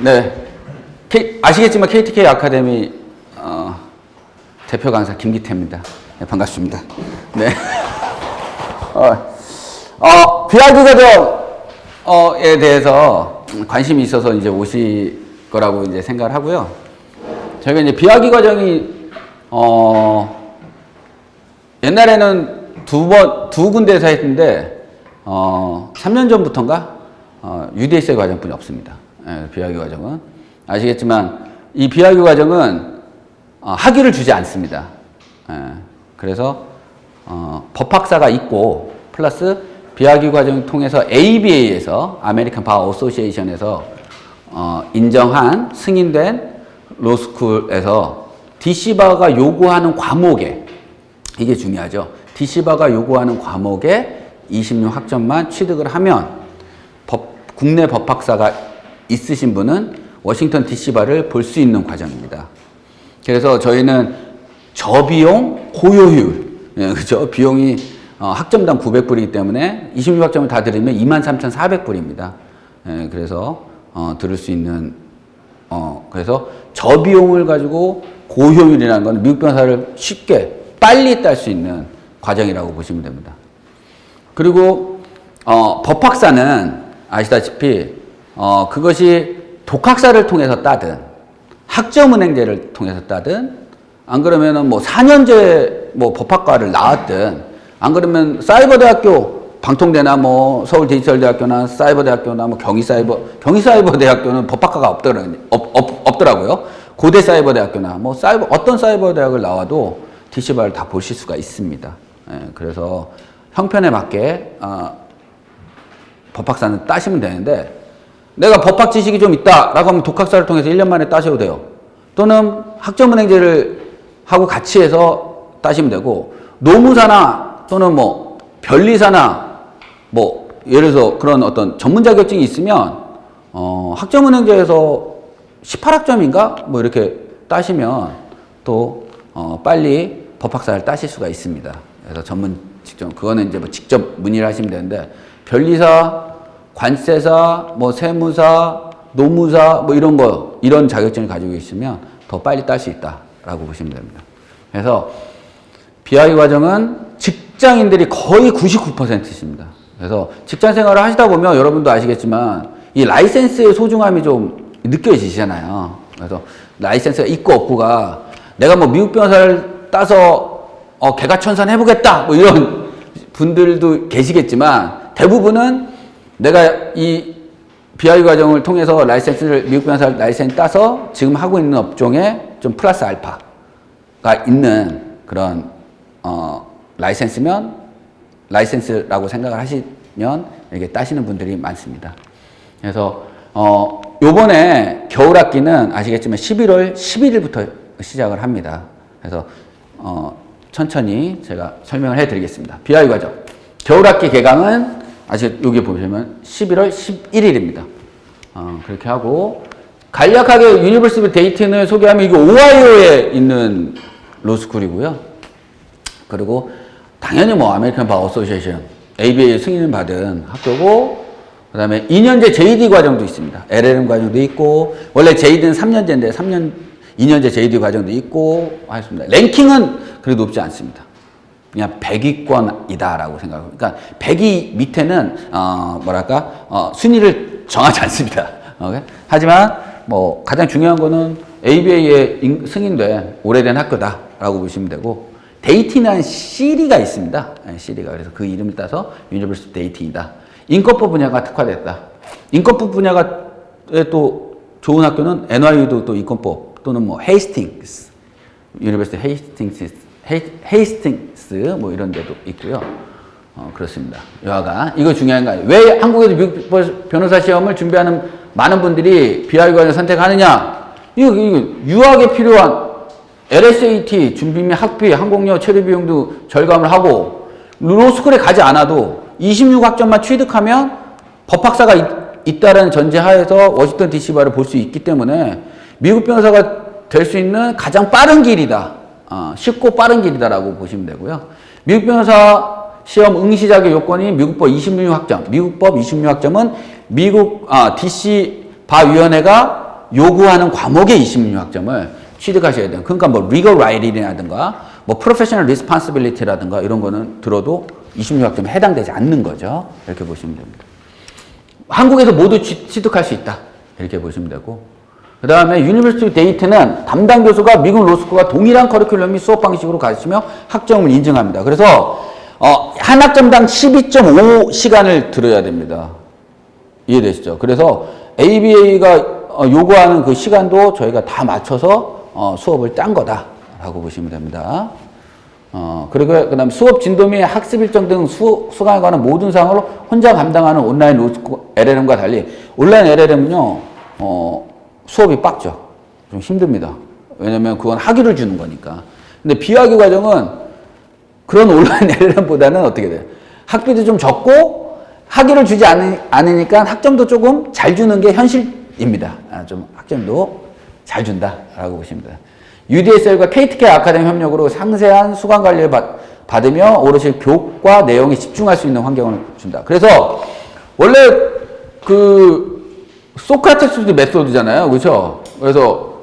네. 아시겠지만 KTK 아카데미 대표 강사 김기태입니다. 네, 반갑습니다. 네. 비하기 과정에 대해서 관심이 있어서 이제 오실 거라고 이제 생각을 하고요. 저희가 이제 비하기 과정이 옛날에는 두 군데에서 했는데 3년 전부터인가 UDSA 과정뿐이 없습니다. 예, 비하기 과정은 아시겠지만 이 비하기 과정은 학위를 주지 않습니다. 예, 그래서 법학사가 있고 플러스 비하기 과정을 통해서 ABA에서 아메리칸 바어 어소시에이션에서 인정한 승인된 로스쿨에서 DC바가 요구하는 과목에 이게 중요하죠. DC바가 요구하는 과목에 26학점만 취득을 하면 국내 법학사가 있으신 분은 워싱턴 DC바를 볼 수 있는 과정입니다. 그래서 저희는 저비용 고효율, 예, 그죠? 비용이 학점당 900불이기 때문에 26학점을 다 들으면 23,400불입니다. 예, 그래서 들을 수 있는 그래서 저비용을 가지고 고효율이라는 건 미국 변호사를 쉽게 빨리 딸 수 있는 과정이라고 보시면 됩니다. 그리고 법학사는 아시다시피 그것이 독학사를 통해서 따든 학점은행제를 통해서 따든 안 그러면은 뭐 4년제 뭐 법학과를 나왔든 안 그러면 사이버대학교 방통대나 뭐 서울디지털대학교나 사이버대학교나 뭐 경희사이버대학교는 법학과가 없더라고요. 고대사이버대학교나 뭐 어떤 사이버대학을 나와도 DC바를 다 보실 수가 있습니다. 예, 그래서 형편에 맞게 법학사는 따시면 되는데 내가 법학 지식이 좀 있다라고 하면 독학사를 통해서 1년 만에 따셔도 돼요. 또는 학점은행제를 하고 같이 해서 따시면 되고 노무사나 또는 뭐 변리사나 뭐 예를 들어서 그런 어떤 전문 자격증이 있으면 학점은행제에서 18학점인가 뭐 이렇게 따시면 또 빨리 법학사를 따실 수가 있습니다. 그래서 전문 직접 그거는 이제 뭐 직접 문의를 하시면 되는데 변리사, 관세사, 뭐 세무사, 노무사 뭐 이런 자격증을 가지고 계시면 더 빨리 딸 수 있다라고 보시면 됩니다. 그래서 비하기 과정은 직장인들이 거의 99%입니다. 그래서 직장 생활을 하시다 보면 여러분도 아시겠지만 이 라이센스의 소중함이 좀 느껴지시잖아요. 그래서 라이센스가 있고 없고가 내가 뭐 미국 변호사를 따서 개가천선 해보겠다 뭐 이런 분들도 계시겠지만 대부분은 내가 이 비하기 과정을 통해서 미국 변호사 라이센스 따서 지금 하고 있는 업종에 좀 플러스 알파가 있는 그런 라이센스라고 생각을 하시면 이렇게 따시는 분들이 많습니다. 그래서 요번에 겨울학기는 아시겠지만 11월 11일부터 시작을 합니다. 그래서 천천히 제가 설명을 해드리겠습니다. 비하기 과정 겨울학기 개강은 여기 보시면 11월 11일입니다. 그렇게 하고 간략하게 유니버시티 오브 데이튼을 소개하면 이게 오하이오에 있는 로스쿨이고요. 그리고 당연히 뭐 아메리칸 바어 어소시에이션 ABA 승인을 받은 학교고 그 다음에 2년제 JD 과정도 있습니다. LLM 과정도 있고 원래 JD는 3년제인데 2년제 JD 과정도 있고 하였습니다. 랭킹은 그래도 높지 않습니다. 그냥 100위권이다라고 생각합니다. 그러니까 100위 밑에는 순위를 정하지 않습니다. 하지만 뭐 가장 중요한 거는 ABA에 승인된 오래된 학교다라고 보시면 되고 데이티라는 시리가 있습니다. 시리가 그래서 그 이름을 따서 유니버시티 데이티이다. 인권법 분야가 특화됐다. 인권법 분야가 또 좋은 학교는 NYU도 또 인권법 또는 뭐 헤이스팅스, 유니버시티 헤이스팅스 뭐 이런 데도 있고요. 그렇습니다. 여하간 이거 중요한 거예요. 왜 한국에서 미국 변호사 시험을 준비하는 많은 분들이 비하기 과정을 선택하느냐? 이거 유학에 필요한 LSAT 준비 및 학비, 항공료, 체류 비용도 절감을 하고 로스쿨에 가지 않아도 26학점만 취득하면 법학사가 있다는 전제하에서 워싱턴 DC바를 볼 수 있기 때문에 미국 변호사가 될 수 있는 가장 빠른 길이다. 쉽고 빠른 길이다라고 보시면 되고요. 미국 변호사 시험 응시 자격 요건이 미국법 26학점. 미국법 26학점은 미국 DC 바 위원회가 요구하는 과목의 26학점을 취득하셔야 돼요. 그러니까 뭐 legal writing이라든가 뭐 professional responsibility라든가 이런 거는 들어도 26학점에 해당되지 않는 거죠. 이렇게 보시면 됩니다. 한국에서 모두 취득할 수 있다. 이렇게 보시면 되고, 그 다음에 유니버시티 데이트는 담당 교수가 미국 로스쿨과 동일한 커리큘럼 및 수업 방식으로 가르치며 학점을 인증합니다. 그래서 한 학점당 12.5시간을 들어야 됩니다. 이해되시죠? 그래서 ABA가 요구하는 그 시간도 저희가 다 맞춰서 수업을 딴 거다라고 보시면 됩니다. 그리고 그다음 수업 진도 및 학습 일정 등 수강에 관한 모든 사항을 혼자 감당하는 온라인 로스쿨 LLM과 달리 온라인 LLM은요 수업이 빡죠. 좀 힘듭니다. 왜냐면 그건 학위를 주는 거니까. 근데 비학위 과정은 그런 온라인 LLM보다는 어떻게 돼요? 학비도 좀 적고 학위를 주지 않으니까 학점도 조금 잘 주는 게 현실입니다. 좀 학점도 잘 준다라고 보시면 돼요. UDSL과 KTK 아카데미 협력으로 상세한 수강 관리를 받으며 오롯이 교과 내용에 집중할 수 있는 환경을 준다. 그래서 원래 그 소크라테스 메소드잖아요. 그렇죠? 그래서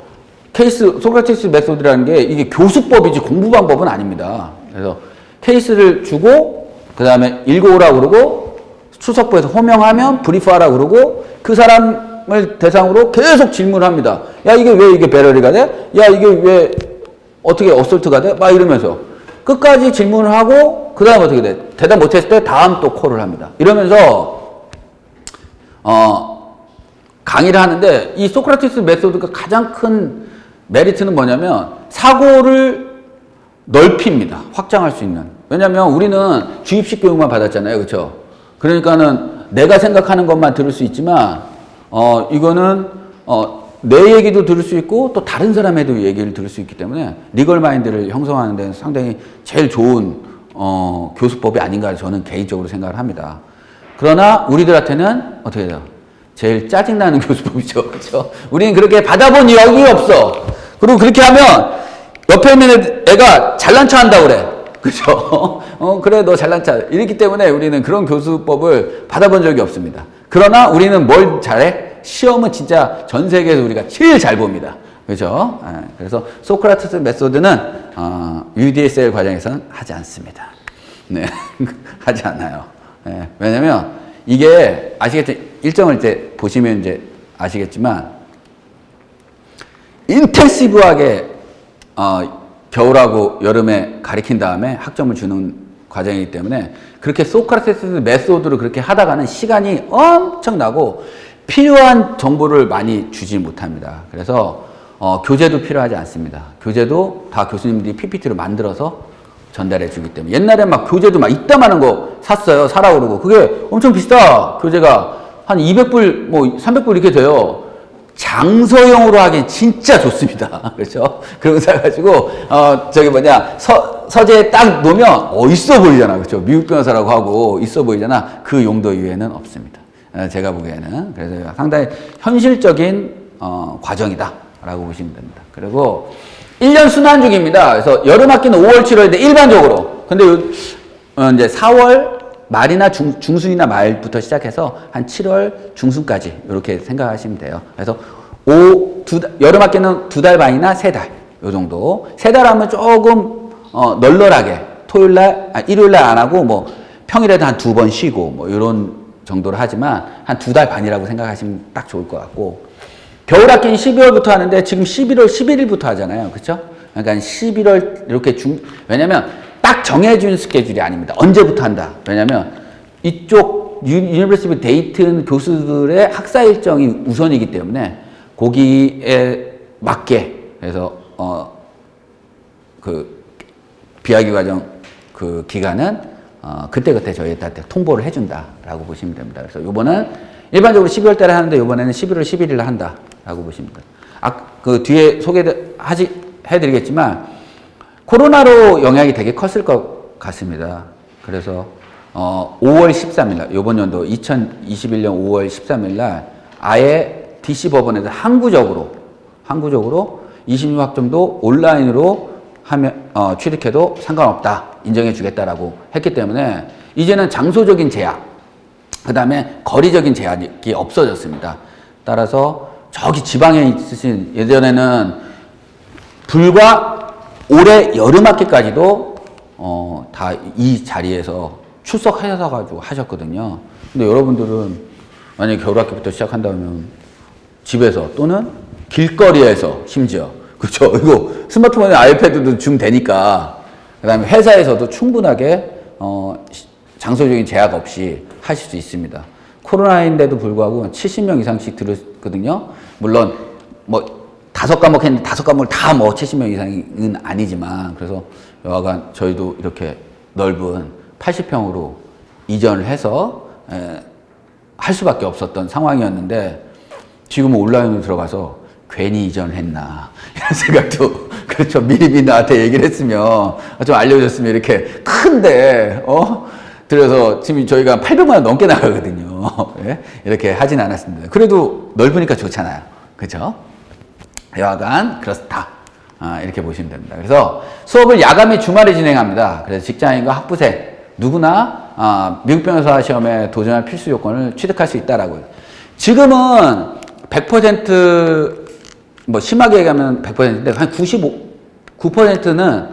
소크라테스 메소드라는 게 이게 교수법이지 공부 방법은 아닙니다. 그래서 케이스를 주고 그다음에 읽어오라고 그러고 수석부에서 호명하면 브리프하라고 그러고 그 사람을 대상으로 계속 질문을 합니다. 야, 이게 왜 이게 배럴이가 돼? 야, 이게 왜 어떻게 어설트가 돼? 막 이러면서 끝까지 질문을 하고 그 다음 어떻게 돼? 대답 못했을 때 다음 또 콜을 합니다. 이러면서 강의를 하는데 이 소크라테스 메소드가 가장 큰 메리트는 뭐냐면 사고를 넓힙니다. 확장할 수 있는. 왜냐면 우리는 주입식 교육만 받았잖아요. 그렇죠? 그러니까는 내가 생각하는 것만 들을 수 있지만 이거는 내 얘기도 들을 수 있고 또 다른 사람의 얘기를 들을 수 있기 때문에 리걸 마인드를 형성하는 데는 상당히 제일 좋은 교수법이 아닌가 저는 개인적으로 생각을 합니다. 그러나 우리들한테는 어떻게 돼요? 제일 짜증나는 교수법이죠. 그렇죠? 우리는 그렇게 받아본 적이 없어. 그리고 그렇게 하면 옆에 있는 애가 잘난 체 한다고 그래. 그죠? 그래, 너 잘난 체. 이렇기 때문에 우리는 그런 교수법을 받아본 적이 없습니다. 그러나 우리는 뭘 잘해? 시험은 진짜 전 세계에서 우리가 제일 잘 봅니다. 그죠? 그래서 소크라테스 메소드는 UDSL 과정에서는 하지 않습니다. 네. 하지 않아요. 네. 왜냐면 이게 아시겠죠? 일정을 이제 보시면 이제 아시겠지만 인텐시브하게 겨울하고 여름에 가리킨 다음에 학점을 주는 과정이기 때문에 그렇게 소크라테스 메소드로 그렇게 하다가는 시간이 엄청나고 필요한 정보를 많이 주지 못합니다. 그래서 교재도 필요하지 않습니다. 교재도 다 교수님들이 PPT로 만들어서 전달해 주기 때문에 옛날에 막 교재도 막 이따만한 거 샀어요. 사라고 그러고 그게 엄청 비싸. 교재가 한 200불 뭐 300불 이렇게 돼요. 장서용으로 하기 진짜 좋습니다. 그렇죠? 그런 거 사가지고, 저기 뭐냐, 서재에 딱 놓으면, 있어 보이잖아. 그렇죠? 미국 변호사라고 하고 있어 보이잖아. 그 용도 이외에는 없습니다. 제가 보기에는. 그래서 상당히 현실적인, 과정이다. 라고 보시면 됩니다. 그리고 1년 순환주기입니다. 그래서 여름 학기는 5월, 7월인데 일반적으로. 근데 이제 4월 말이나 중순이나 말부터 시작해서 한 7월 중순까지 이렇게 생각하시면 돼요. 그래서 여름 학기는 2달 반이나 3달 요 정도. 3달 하면 조금 널널하게 일요일날 안 하고 뭐 평일에도 한 2번 쉬고 뭐 이런 정도를 하지만 한 2달 반이라고 생각하시면 딱 좋을 것 같고 겨울 학기는 12월부터 하는데 지금 11월 11일부터 하잖아요. 그렇죠? 그러니까 11월 이렇게 왜냐면 딱 정해준 스케줄이 아닙니다. 언제부터 한다. 왜냐면 이쪽 유니버시티 데이트 교수들의 학사 일정이 우선이기 때문에 거기에 맞게 그래서 그 비학위 과정 그 기간은 그때그때 저희한테 통보를 해준다라고 보시면 됩니다. 그래서 요번은 일반적으로 12월 달에 하는데 요번에는 11월 11일에 한다라고 보시면 됩니다. 그 뒤에 해드리겠지만 코로나로 영향이 되게 컸을 것 같습니다. 그래서 5월 13일 날 이번 연도 2021년 5월 13일 날 아예 DC 법원에서 항구적으로 26학점도 온라인으로 하면 취득해도 상관없다 인정해 주겠다라고 했기 때문에 이제는 장소적인 제약 그다음에 거리적인 제약이 없어졌습니다. 따라서 저기 지방에 있으신 예전에는 불과 올해 여름학기까지도 다 이 자리에서 출석하셔서 가지고 하셨거든요. 근데 여러분들은 만약에 겨울학기부터 시작한다면 집에서 또는 길거리에서 심지어 그렇죠. 이거 스마트폰에 아이패드도 줌 되니까 그다음에 회사에서도 충분하게 장소적인 제약 없이 하실 수 있습니다. 코로나인데도 불구하고 70명 이상씩 들었거든요. 물론 뭐 5과목 했는데 5과목을 다 뭐 70명 이상은 아니지만 그래서 여하간 저희도 이렇게 넓은 80평으로 이전을 해서 할 수밖에 없었던 상황이었는데 지금은 온라인으로 들어가서 괜히 이전을 했나 이런 생각도 그렇죠. 미리 나한테 얘기를 했으면 좀 알려줬으면 이렇게 큰데 그래서 지금 저희가 800만 원 넘게 나가거든요. 예? 이렇게 하진 않았습니다. 그래도 넓으니까 좋잖아요. 그렇죠? 여하간 그렇다. 이렇게 보시면 됩니다. 그래서 수업을 야간에 주말에 진행합니다. 그래서 직장인과 학부생 누구나 미국 변호사 시험에 도전할 필수 요건을 취득할 수 있다라고요. 지금은 100% 뭐 심하게 얘기하면 100%인데 한 9%는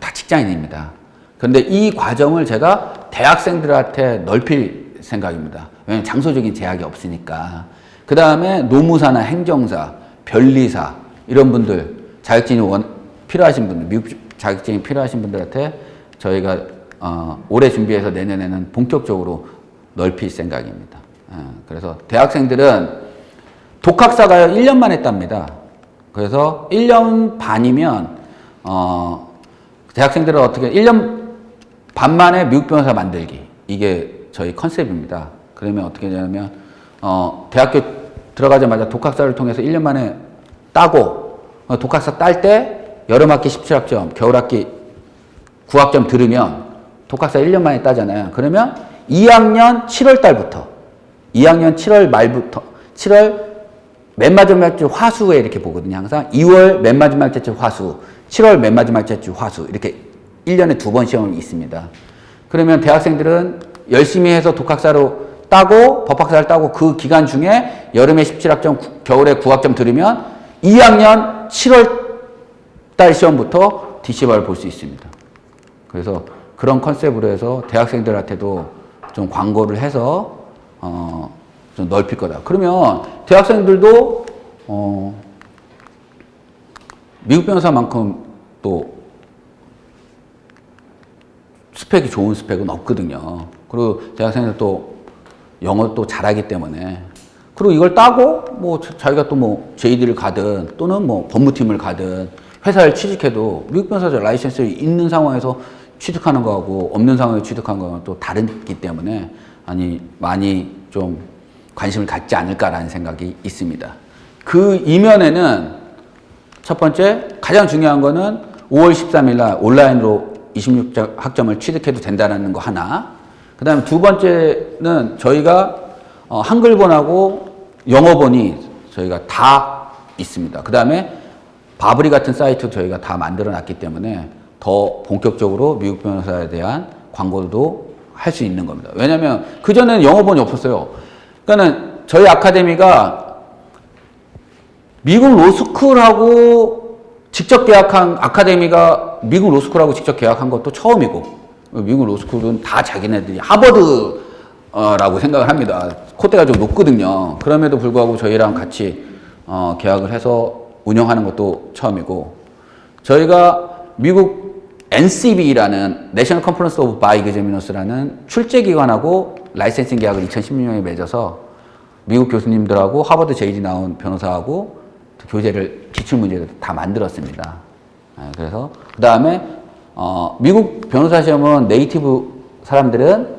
다 직장인입니다. 그런데 이 과정을 제가 대학생들한테 넓힐 생각입니다. 왜냐하면 장소적인 제약이 없으니까. 그 다음에 노무사나 행정사, 변리사 이런 분들 자격증이 필요하신 분들, 미국 자격증이 필요하신 분들한테 저희가 올해 준비해서 내년에는 본격적으로 넓힐 생각입니다. 그래서 대학생들은 독학사가 1년 만에 땁니다. 그래서 1년 반이면 대학생들은 어떻게 1년 반 만에 미국 변호사 만들기 이게 저희 컨셉입니다. 그러면 어떻게 되냐면 대학교 들어가자마자 독학사를 통해서 1년 만에 따고 독학사 딸 때 여름학기 17학점, 겨울학기 9학점 들으면 독학사 1년 만에 따잖아요. 그러면 2학년 7월 달부터 2학년 7월 말부터 7월 맨 마지막 주 화수에 이렇게 보거든요. 항상 2월 맨 마지막 주 화수, 7월 맨 마지막 주 화수 이렇게 1년에 2번 시험이 있습니다. 그러면 대학생들은 열심히 해서 독학사로 따고 법학사를 따고 그 기간 중에 여름에 17학점, 겨울에 9학점 들으면 2학년 7월 달 시험부터 DC바를 볼 수 있습니다. 그래서 그런 컨셉으로 해서 대학생들한테도 좀 광고를 해서 좀 넓힐 거다. 그러면 대학생들도 미국 변호사만큼 또 스펙이 좋은 스펙은 없거든요. 그리고 대학생들 또 영어 또 잘하기 때문에 그리고 이걸 따고 뭐 자기가 또 뭐 JD를 가든 또는 뭐 법무팀을 가든 회사에 취직해도 미국 변호사 라이센스 있는 상황에서 취득하는 거하고 없는 상황에서 취득하는 거하고 또 다르기 때문에 많이 좀 관심을 갖지 않을까라는 생각이 있습니다. 그 이면에는 첫 번째 가장 중요한 거는 5월 13일 날 온라인으로 26학점을 취득해도 된다는 거 하나. 그 다음에 두 번째는 저희가 한글본하고 영어본이 저희가 다 있습니다. 그 다음에 바브리 같은 사이트 저희가 다 만들어 놨기 때문에 더 본격적으로 미국 변호사에 대한 광고도 할 수 있는 겁니다. 왜냐하면 그전에는 영어본이 없었어요. 그러니까는 저희 아카데미가 미국 로스쿨하고 직접 계약한 아카데미가 미국 로스쿨하고 직접 계약한 것도 처음이고 미국 로스쿨은 다 자기네들이 하버드라고 생각을 합니다. 콧대가 좀 높거든요. 그럼에도 불구하고 저희랑 같이 계약을 해서 운영하는 것도 처음이고 저희가 미국 NCB라는 내셔널 컨퍼런스 오브 바 이그제미너스라는 출제기관하고 라이센싱 계약을 2016년에 맺어서 미국 교수님들하고 하버드 JD 나온 변호사하고 교재를 기출문제를 다 만들었습니다. 그래서 그 다음에 미국 변호사 시험은 네이티브 사람들은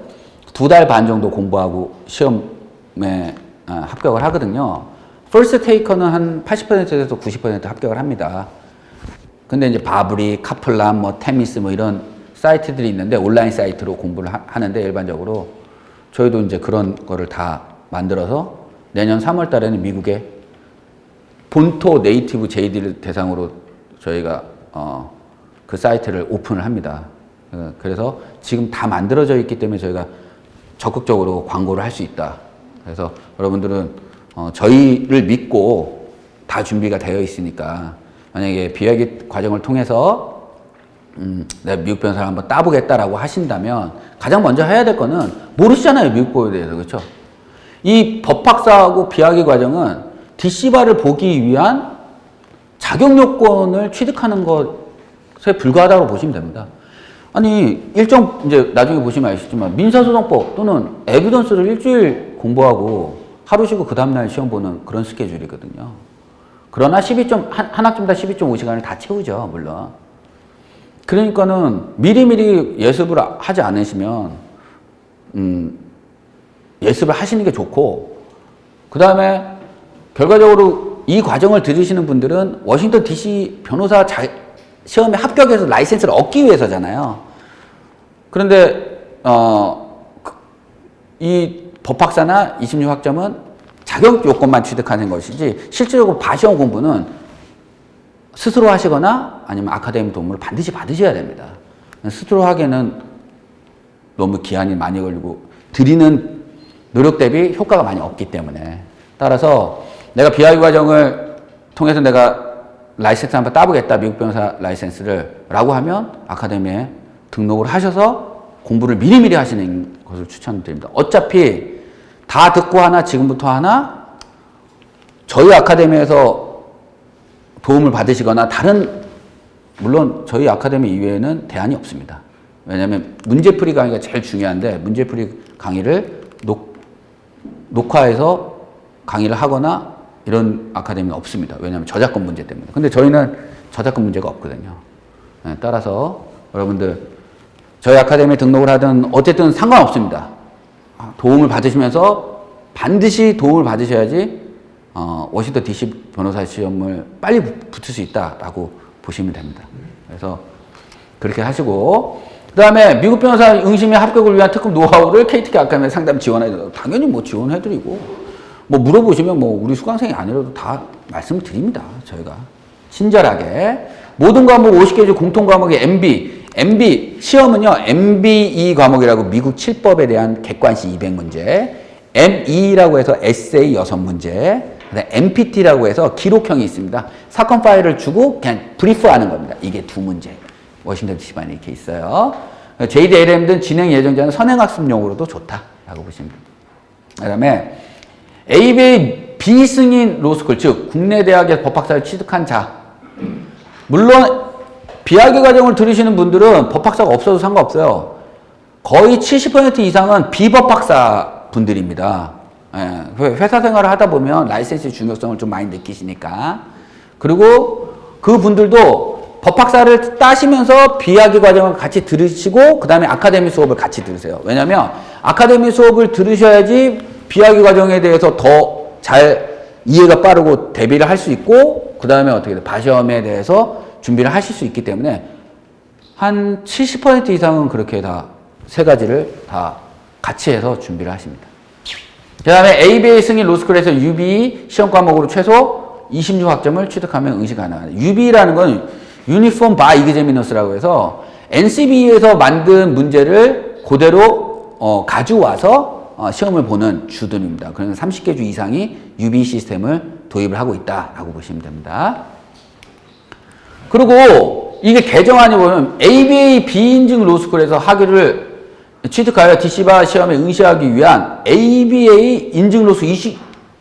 2달 반 정도 공부하고 시험에 합격을 하거든요. 퍼스트 테이커는 한 80%에서 90% 합격을 합니다. 근데 이제 바브리, 카플란, 뭐 테미스 뭐 이런 사이트들이 있는데 온라인 사이트로 공부를 하는데 일반적으로 저희도 이제 그런 거를 다 만들어서 내년 3월 달에는 미국의 본토 네이티브 JD를 대상으로 저희가 그 사이트를 오픈을 합니다. 그래서 지금 다 만들어져 있기 때문에 저희가 적극적으로 광고를 할 수 있다. 그래서 여러분들은 저희를 믿고 다 준비가 되어 있으니까 만약에 비약의 과정을 통해서 내가 미국 변호사를 한번 따보겠다라고 하신다면 가장 먼저 해야 될 거는 모르시잖아요. 미국 법에 대해서. 그렇죠? 이 법학사하고 비약의 과정은 DC바를 보기 위한 자격 요건을 취득하는 것에 불과하다고 보시면 됩니다. 아니 일정 이제 나중에 보시면 아시겠지만 민사소송법 또는 에비던스를 일주일 공부하고 하루 쉬고 그 다음날 시험 보는 그런 스케줄이거든요. 그러나 한 학점당 12.5시간을 다 채우죠. 물론. 그러니까는 미리미리 예습을 하지 않으시면 예습을 하시는 게 좋고 그 다음에 결과적으로 이 과정을 들으시는 분들은 워싱턴 DC 변호사 시험에 합격해서 라이센스를 얻기 위해서잖아요. 그런데 이 법학사나 26학점은 자격 요건만 취득하는 것이지 실질적으로 바시험 공부는 스스로 하시거나 아니면 아카데미 도움을 반드시 받으셔야 됩니다. 스스로 하기에는 너무 기한이 많이 걸리고 드리는 노력 대비 효과가 많이 없기 때문에 따라서 내가 비학의 과정을 통해서 내가 라이센스 한번 따보겠다. 미국 변호사 라이센스를 라고 하면 아카데미에 등록을 하셔서 공부를 미리미리 하시는 것을 추천드립니다. 어차피 다 듣고 하나 지금부터 하나 저희 아카데미에서 도움을 받으시거나 다른 물론 저희 아카데미 이외에는 대안이 없습니다. 왜냐하면 문제풀이 강의가 제일 중요한데 문제풀이 강의를 녹화해서 강의를 하거나 이런 아카데미는 없습니다. 왜냐하면 저작권 문제 때문에. 근데 저희는 저작권 문제가 없거든요. 네, 따라서 여러분들 저희 아카데미에 등록을 하든 어쨌든 상관없습니다. 도움을 받으시면서 반드시 도움을 받으셔야지 워싱턴 DC 변호사 시험을 빨리 붙을 수 있다라고 보시면 됩니다. 그래서 그렇게 하시고 그 다음에 미국 변호사 응시및 합격을 위한 특급 노하우를 KTK 아카데미 상담 지원해드리고 당연히 뭐 지원해드리고 뭐 물어보시면 뭐 우리 수강생이 아니라도 다 말씀을 드립니다. 저희가 친절하게 모든 과목 50개 중 공통 과목이 MB 시험은요 MBE 과목이라고 미국 7법에 대한 객관식 200문제 ME라고 해서 에세이 6문제 그다음에 MPT라고 해서 기록형이 있습니다. 사건 파일을 주고 그냥 브리프하는 겁니다. 이게 2문제 워싱턴 DC반에 이렇게 있어요. JDLM 등 진행 예정자는 선행학습용으로도 좋다라고 보시면 됩니다. 그 다음에 ABA 비승인 로스쿨 즉 국내 대학에서 법학사를 취득한 자 물론 비학의 과정을 들으시는 분들은 법학사가 없어도 상관없어요. 거의 70% 이상은 비법학사 분들입니다. 예, 회사 생활을 하다 보면 라이센스의 중요성을 좀 많이 느끼시니까 그리고 그 분들도 법학사를 따시면서 비학의 과정을 같이 들으시고 그 다음에 아카데미 수업을 같이 들으세요. 왜냐하면 아카데미 수업을 들으셔야지 비학의 과정에 대해서 더 잘 이해가 빠르고 대비를 할 수 있고 그 다음에 어떻게 돼? 바시험에 대해서 준비를 하실 수 있기 때문에 한 70% 이상은 그렇게 다 세 가지를 다 같이 해서 준비를 하십니다. 그 다음에 ABA 승인 로스쿨에서 UB 시험 과목으로 최소 26학점을 취득하면 응시 가능합니다. UB라는 건 유니폼 바 이그제미너스라고 해서 NCB에서 만든 문제를 그대로 가져와서 시험을 보는 주들입니다. 그래서 30개 주 이상이 UB 시스템을 도입을 하고 있다라고 보시면 됩니다. 그리고 이게 개정안이 보면 ABA 비인증 로스쿨에서 학위를 취득하여 DC바 시험에 응시하기 위한 ABA 인증 로스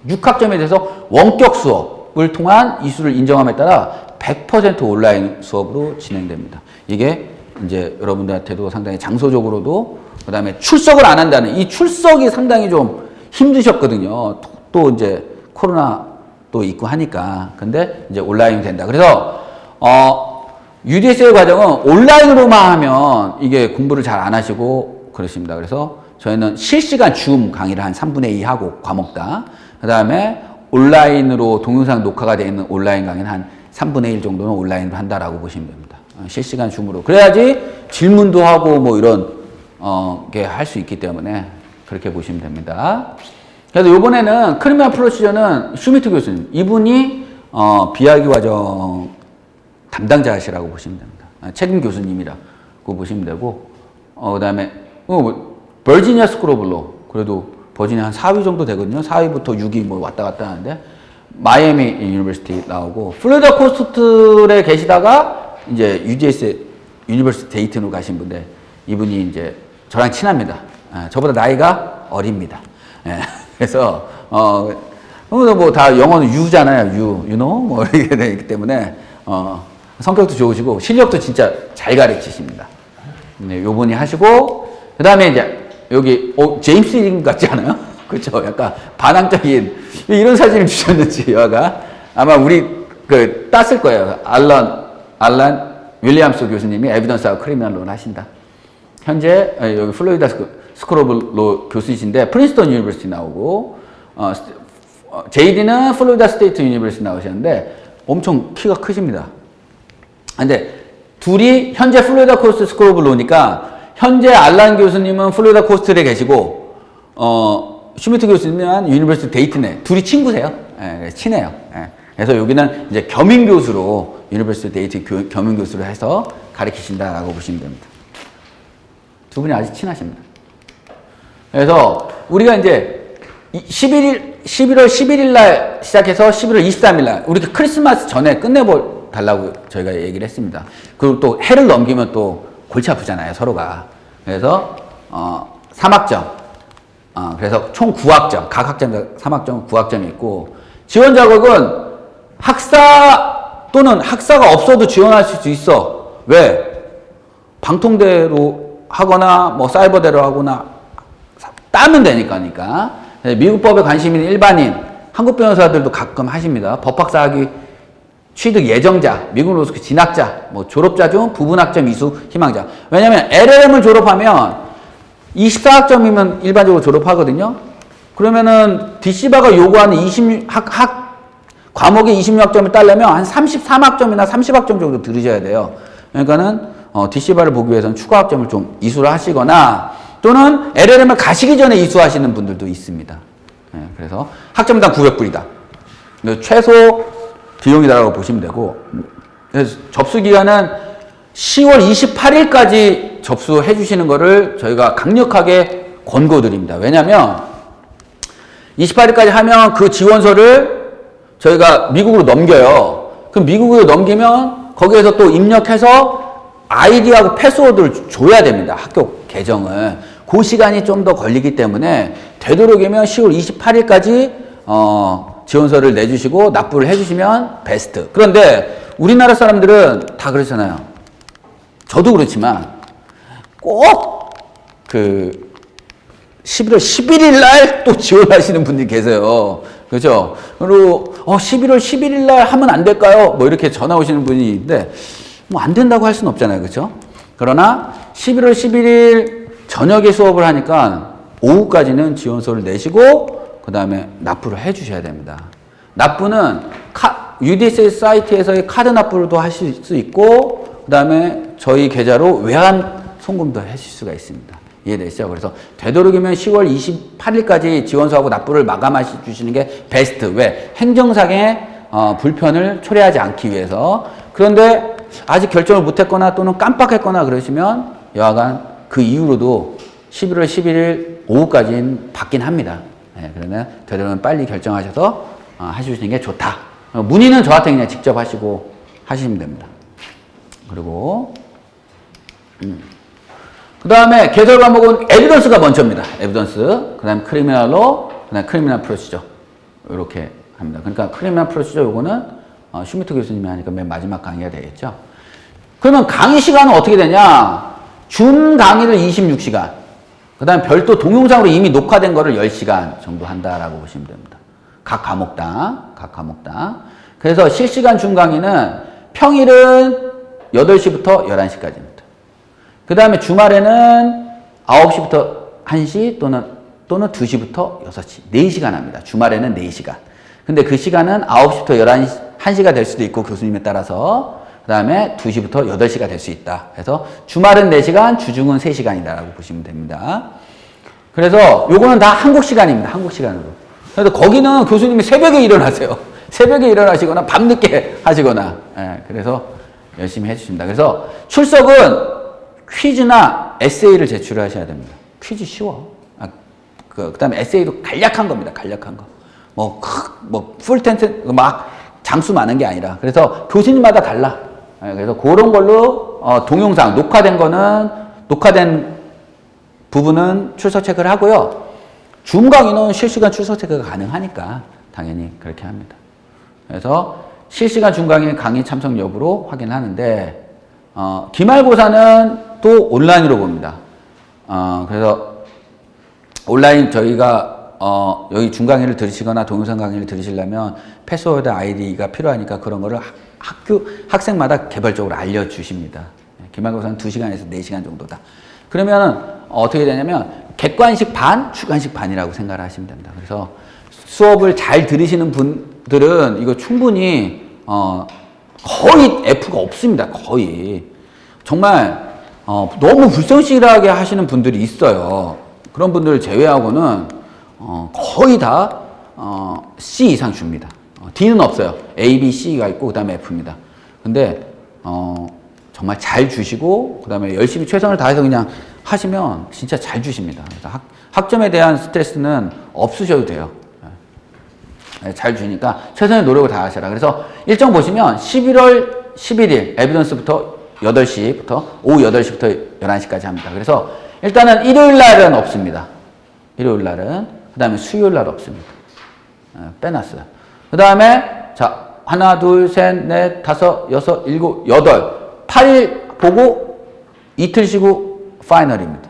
26학점에 대해서 원격 수업을 통한 이수를 인정함에 따라 100% 온라인 수업으로 진행됩니다. 이게 이제 여러분들한테도 상당히 장소적으로도 그 다음에 출석을 안 한다는 이 출석이 상당히 좀 힘드셨거든요. 또 이제 코로나 또 있고 하니까. 근데 이제 온라인이 된다. 그래서 UDSL 과정은 온라인으로만 하면 이게 공부를 잘 안 하시고 그러십니다. 그래서 저희는 실시간 줌 강의를 한 3분의 2 하고 과목당 그 다음에 온라인으로 동영상 녹화가 되어 있는 온라인 강의는 한 3분의 1 정도는 온라인으로 한다라고 보시면 됩니다. 실시간 줌으로. 그래야지 질문도 하고 뭐 이런 게 할 수 있기 때문에 그렇게 보시면 됩니다. 그래서 이번에는 크리미널 프로시저는 슈미트 교수님 이분이 비학의 과정 담당자시라고 보시면 됩니다. 책임 교수님이라고 보시면 되고 그 다음에 버지니아 스쿨 오브 로 그래도 버지니아 한 4위 정도 되거든요. 4위부터 6위 뭐 왔다 갔다 하는데 마이애미 유니버시티 나오고 플로리다 코스트에 계시다가 이제 UGS 유니버시티 데이튼으로 가신 분데 이분이 이제 저랑 친합니다. 저보다 나이가 어립니다. 그래서 뭐 다 영어는 유잖아요. you know 뭐 이렇게 되기 때문에 성격도 좋으시고 실력도 진짜 잘 가르치십니다. 네, 요분이 하시고 그다음에 이제 여기 제임스 린 같지 않아요? 그렇죠? 약간 반항적인 이런 사진을 주셨는지 여가 아마 우리 땄을 거예요. 알란 윌리엄스 교수님이 에비던스하고 크리미널 로를 하신다. 현재 여기 플로리다 스쿨 오브 로 교수이신데 프린스턴 유니버시티 나오고 JD는 플로리다 스테이트 유니버시티 나오셨는데 엄청 키가 크십니다. 근데 둘이 현재 플로리다 코스트 스쿨 오브 로니까 현재 알란 교수님은 플로리다 코스트에 계시고 슈미트 교수님은 유니버시티 데이튼에 둘이 친구세요. 친해요. 그래서 여기는 이제 겸임 교수로 유니버시티 데이튼 겸임 교수로 해서 가르치신다라고 보시면 됩니다. 두 분이 아주 친하십니다. 그래서 우리가 이제 11월 11일 날 시작해서 11월 23일 날 우리 크리스마스 전에 달라고 저희가 얘기를 했습니다. 그리고 또 해를 넘기면 또 골치 아프잖아요, 서로가. 그래서 3학점. 그래서 총 9학점. 각 학점당 3학점, 9학점이 있고 지원 자격은 학사 또는 학사가 없어도 지원하실 수 있어. 왜? 방통대로 하거나 뭐 사이버대로 하거나 따면 되니까. 미국 법에 관심 있는 일반인, 한국 변호사들도 가끔 하십니다. 법학사 학위 취득 예정자, 미국 로스쿨 진학자, 뭐 졸업자 중 부분학점 이수 희망자. 왜냐면 LLM을 졸업하면 24학점이면 일반적으로 졸업하거든요. 그러면은 DC바가 요구하는 과목의 26학점을 따려면 한 33학점이나 30학점 정도 들으셔야 돼요. 그러니까는 DC바를 보기 위해서는 추가 학점을 좀 이수를 하시거나 또는 LLM을 가시기 전에 이수하시는 분들도 있습니다. 그래서 학점당 900불이다. 최소 비용이다라고 보시면 되고 그래서 접수 기간은 10월 28일까지 접수해 주시는 거를 저희가 강력하게 권고드립니다. 왜냐하면 28일까지 하면 그 지원서를 저희가 미국으로 넘겨요. 그럼 미국으로 넘기면 거기에서 또 입력해서 아이디하고 패스워드를 줘야 됩니다. 학교 계정을. 그 시간이 좀 더 걸리기 때문에 되도록이면 10월 28일까지 지원서를 내주시고 납부를 해주시면 베스트. 그런데 우리나라 사람들은 다 그렇잖아요. 저도 그렇지만 꼭 11월 11일 날 또 지원하시는 분들이 계세요. 그렇죠? 그리고 11월 11일 날 하면 안 될까요? 뭐 이렇게 전화 오시는 분이 있는데 뭐 안 된다고 할 수는 없잖아요. 그렇죠? 그러나 11월 11일 저녁에 수업을 하니까 오후까지는 지원서를 내시고 그 다음에 납부를 해 주셔야 됩니다. 납부는 UDSS 사이트에서의 카드 납부도 하실 수 있고 그 다음에 저희 계좌로 외환 송금도 하실 수가 있습니다. 이해되시죠? 그래서 되도록이면 10월 28일까지 지원서하고 납부를 마감하시 주시는 게 베스트. 왜? 행정상의 불편을 초래하지 않기 위해서. 그런데 아직 결정을 못했거나 또는 깜빡했거나 그러시면 여하간 그 이후로도 11월 11일 오후까지는 받긴 합니다. 그러면 되도록이면 빨리 결정하셔서 하시는 게 좋다. 문의는 저한테 그냥 직접 하시고 하시면 됩니다. 그리고 그 다음에 개설 과목은 에비던스가 먼저입니다. 에비던스, 그 다음에 크리미널로, 그 다음에 크리미널 프로시저 이렇게 합니다. 그러니까 크리미널 프로시저 요거는 슈미트 교수님이 하니까 맨 마지막 강의가 되겠죠. 그러면 강의 시간은 어떻게 되냐? 준 강의를 26시간, 그 다음에 별도 동영상으로 이미 녹화된 거를 10시간 정도 한다라고 보시면 됩니다. 각 과목당. 그래서 실시간 준 강의는 평일은 8시부터 11시까지입니다. 그 다음에 주말에는 9시부터 1시 또는 2시부터 6시. 4시간 합니다. 주말에는 4시간. 근데 그 시간은 9시부터 1시가 될 수도 있고 교수님에 따라서 그 다음에 2시부터 8시가 될 수 있다. 그래서 주말은 4시간, 주중은 3시간이다라고 보시면 됩니다. 그래서 요거는 다 한국 시간입니다. 한국 시간으로. 그래서 거기는 교수님이 새벽에 일어나세요. 새벽에 일어나시거나 밤늦게 하시거나. 그래서 열심히 해주십니다. 그래서 출석은 퀴즈나 에세이를 제출을 하셔야 됩니다. 퀴즈 쉬워. 그다음에 에세이도 간략한 겁니다. 간략한 거. 풀 텐트 막 장수 많은 게 아니라. 그래서 교수님마다 달라. 그래서 그런 걸로 동영상 녹화된 부분은 출석 체크를 하고요. 줌 강의는 실시간 출석 체크가 가능하니까 당연히 그렇게 합니다. 그래서 실시간 줌 강의 참석 여부로 확인하는데 기말고사는 또 온라인으로 봅니다. 그래서 온라인 저희가 여기 줌 강의를 들으시거나 동영상 강의를 들으시려면 패스워드 아이디가 필요하니까 그런 거를 학생마다 개별적으로 알려주십니다. 기말고사는 2시간에서 4시간 정도다. 그러면 어떻게 되냐면 객관식 반, 주관식 반이라고 생각을 하시면 됩니다. 그래서 수업을 잘 들으시는 분들은 이거 충분히 거의 F가 없습니다. 거의. 정말 너무 불성실하게 하시는 분들이 있어요. 그런 분들을 제외하고는 거의 다 C 이상 줍니다. D는 없어요. A, B, C가 있고 그 다음에 F입니다. 근데 정말 잘 주시고 그 다음에 열심히 최선을 다해서 그냥 하시면 진짜 잘 주십니다. 그래서 학점에 대한 스트레스는 없으셔도 돼요. 잘 주니까 최선의 노력을 다하셔라. 그래서 일정 보시면 11월 11일 에비던스부터 8시부터 오후 8시부터 11시까지 합니다. 그래서 일단은 일요일 날은 없습니다. 일요일 날은. 그 다음에 수요일 날 없습니다. 빼놨어요. 그 다음에 자 하나 둘 셋 넷 다섯 여섯 일곱 여덟 8일 보고 이틀 쉬고 파이널입니다.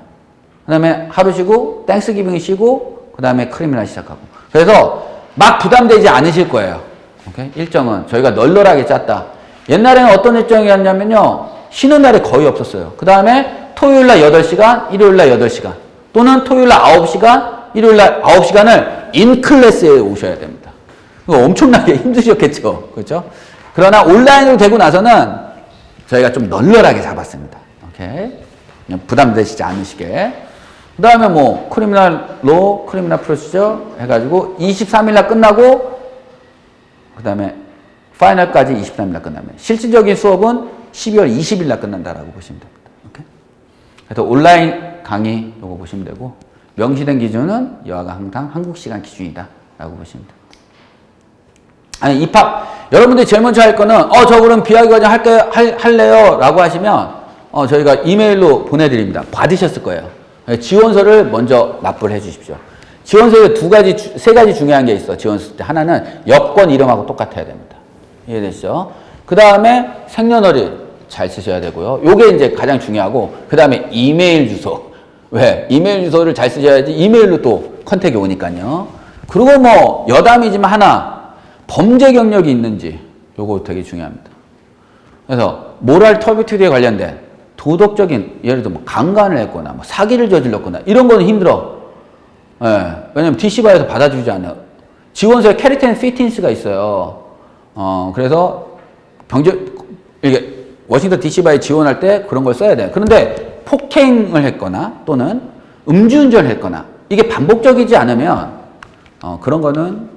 그 다음에 하루 쉬고 땡스기빙 쉬고 그 다음에 크리미널 시작하고. 그래서 막 부담되지 않으실 거예요. 오케이? 일정은 저희가 널널하게 짰다. 옛날에는 어떤 일정이었냐면요. 쉬는 날이 거의 없었어요. 그 다음에 토요일 날 8시간, 일요일 날 8시간. 또는 토요일 날 9시간, 일요일 날 9시간을 인클래스에 오셔야 됩니다. 이거 엄청나게 힘드셨겠죠. 그렇죠? 그러나 온라인으로 되고 나서는 저희가 좀 널널하게 잡았습니다. 오케이? 그냥 부담되시지 않으시게. 그 다음에 크리미널 로, 크리미널 프로시저 해가지고 23일 날 끝나고 그 다음에 파이널까지 23일 날 끝나면 실질적인 수업은 12월 20일 날 끝난다라고 보시면 됩니다. 오케이? 그래서 온라인 강의 요거 보시면 되고 명시된 기준은 여하가 항상 한국 시간 기준이다 라고 보시면 됩니다. 아니 입학 여러분들이 제일 먼저 할 거는 저 그럼 비하기 과정 할래요 라고 하시면 저희가 이메일로 보내드립니다. 받으셨을 거예요. 지원서를 먼저 납부를 해 주십시오. 지원서에 세 가지 중요한 게 있어. 지원서 때 하나는 여권 이름하고 똑같아야 됩니다. 이해되시죠? 그 다음에 생년월일 잘 쓰셔야 되고요. 요게 이제 가장 중요하고 그 다음에 이메일 주소. 왜? 이메일 주소를 잘 쓰셔야지 이메일로 또 컨택이 오니까요. 그리고 여담이지만 하나 범죄 경력이 있는지 요거 되게 중요합니다. 그래서 모랄 터비투리에 관련된 도덕적인 예를 들어 강간을 했거나 사기를 저질렀거나 이런 거는 힘들어. 예. 왜냐면 DC바에서 받아주지 않아요. 지원서에 캐릭터 앤 피트니스가 있어요. 그래서 이게 워싱턴 DC바에 지원할 때 그런 걸 써야 돼요. 그런데 폭행을 했거나 또는 음주운전을 했거나 이게 반복적이지 않으면 그런 거는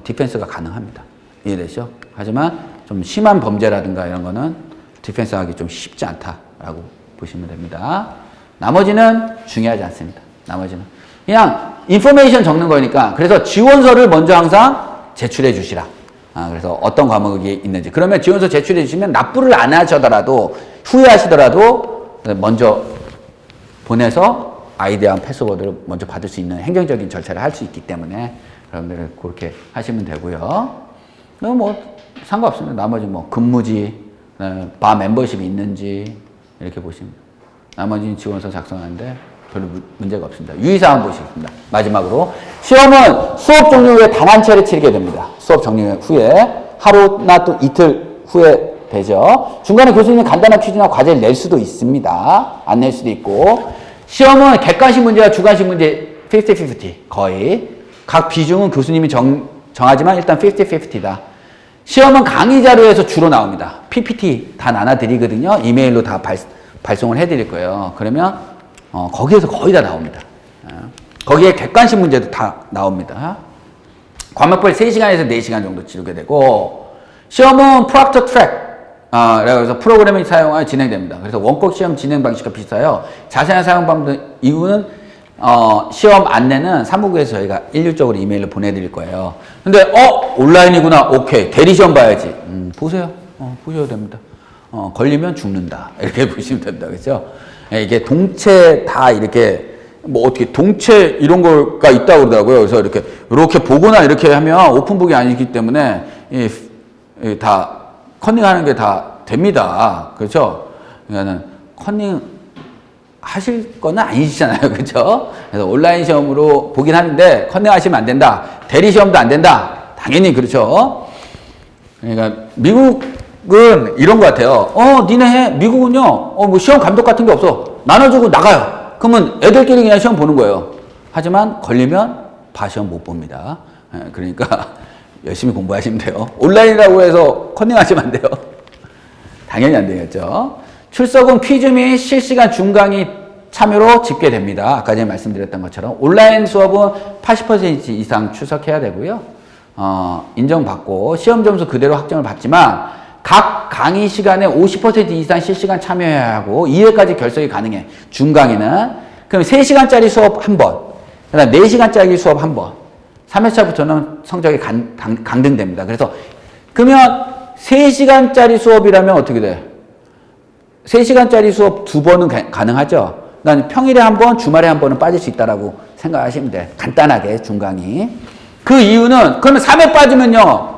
디펜스가 가능합니다. 이해되시죠? 하지만 좀 심한 범죄라든가 이런 거는 디펜스 하기 좀 쉽지 않다라고 보시면 됩니다. 나머지는 중요하지 않습니다. 나머지는 그냥 인포메이션 적는 거니까. 그래서 지원서를 먼저 항상 제출해 주시라. 그래서 어떤 과목이 있는지. 그러면 지원서 제출해 주시면 납부를 안 하시더라도 후회하시더라도 먼저 보내서 아이디랑 패스워드를 먼저 받을 수 있는 행정적인 절차를 할 수 있기 때문에 여러분들은 그렇게 하시면 되고요. 상관없습니다. 나머지 근무지, 바 멤버십이 있는지 이렇게 보시면 나머지는 지원서 작성하는데 별로 문제가 없습니다. 유의사항 보시겠습니다. 마지막으로 시험은 수업 종료 후에 단 한 차례 치르게 됩니다. 수업 종료 후에 하루나 또 이틀 후에 되죠. 중간에 교수님이 간단한 퀴즈나 과제를 낼 수도 있습니다. 안 낼 수도 있고 시험은 객관식 문제와 주관식 문제 50-50 거의 각 비중은 교수님이 정하지만 일단 50-50다. 시험은 강의 자료에서 주로 나옵니다. PPT 다 나눠드리거든요. 이메일로 다 발송을 해드릴 거예요. 그러면 거기에서 거의 다 나옵니다. 거기에 객관식 문제도 다 나옵니다. 과목별 3시간에서 4시간 정도 치르게 되고 시험은 프락터 트랙 그래서 프로그램을 사용하여 진행됩니다. 그래서 원격 시험 진행 방식과 비슷하여 자세한 사용 방법 이유는 시험 안내는 사무국에서 저희가 일률적으로 이메일로 보내드릴 거예요. 근데, 온라인이구나. 오케이. 대리시험 봐야지. 보세요. 보셔야 됩니다. 걸리면 죽는다. 이렇게 보시면 된다. 그죠? 예, 이게 동체 다 이렇게, 뭐 어떻게 동체 이런 거가 있다고 그러더라고요. 그래서 이렇게 보거나 이렇게 하면 오픈북이 아니기 때문에, 다 컨닝하는 게 다 됩니다. 그렇죠? 그러니까는 컨닝 하실 건 아니시잖아요. 그렇죠? 그래서 온라인 시험으로 보긴 하는데 컨닝 하시면 안 된다. 대리 시험도 안 된다. 당연히 그렇죠. 그러니까 미국은 이런 것 같아요. 니네 해. 미국은요. 뭐 시험 감독 같은 게 없어. 나눠주고 나가요. 그러면 애들끼리 그냥 시험 보는 거예요. 하지만 걸리면 시험 못 봅니다. 그러니까 열심히 공부하시면 돼요. 온라인이라고 해서 컨닝하시면 안 돼요. 당연히 안 되겠죠. 출석은 퀴즈 및 실시간 중강의 참여로 집계됩니다. 아까 전에 말씀드렸던 것처럼 온라인 수업은 80% 이상 출석해야 되고요. 인정받고 시험 점수 그대로 학점을 받지만 각 강의 시간에 50% 이상 실시간 참여해야 하고 2회까지 결석이 가능해. 중강의는. 그럼 3시간짜리 수업 1번, 그 다음 4시간짜리 수업 1번, 3회차부터는 성적이 강등됩니다. 그래서 그러면 3시간짜리 수업이라면 어떻게 돼? 3시간짜리 수업 2번은 가능하죠? 난 평일에 1번, 주말에 1번은 빠질 수 있다라고 생각하시면 돼. 간단하게, 중강의. 그 이유는, 그러면 3회 빠지면요,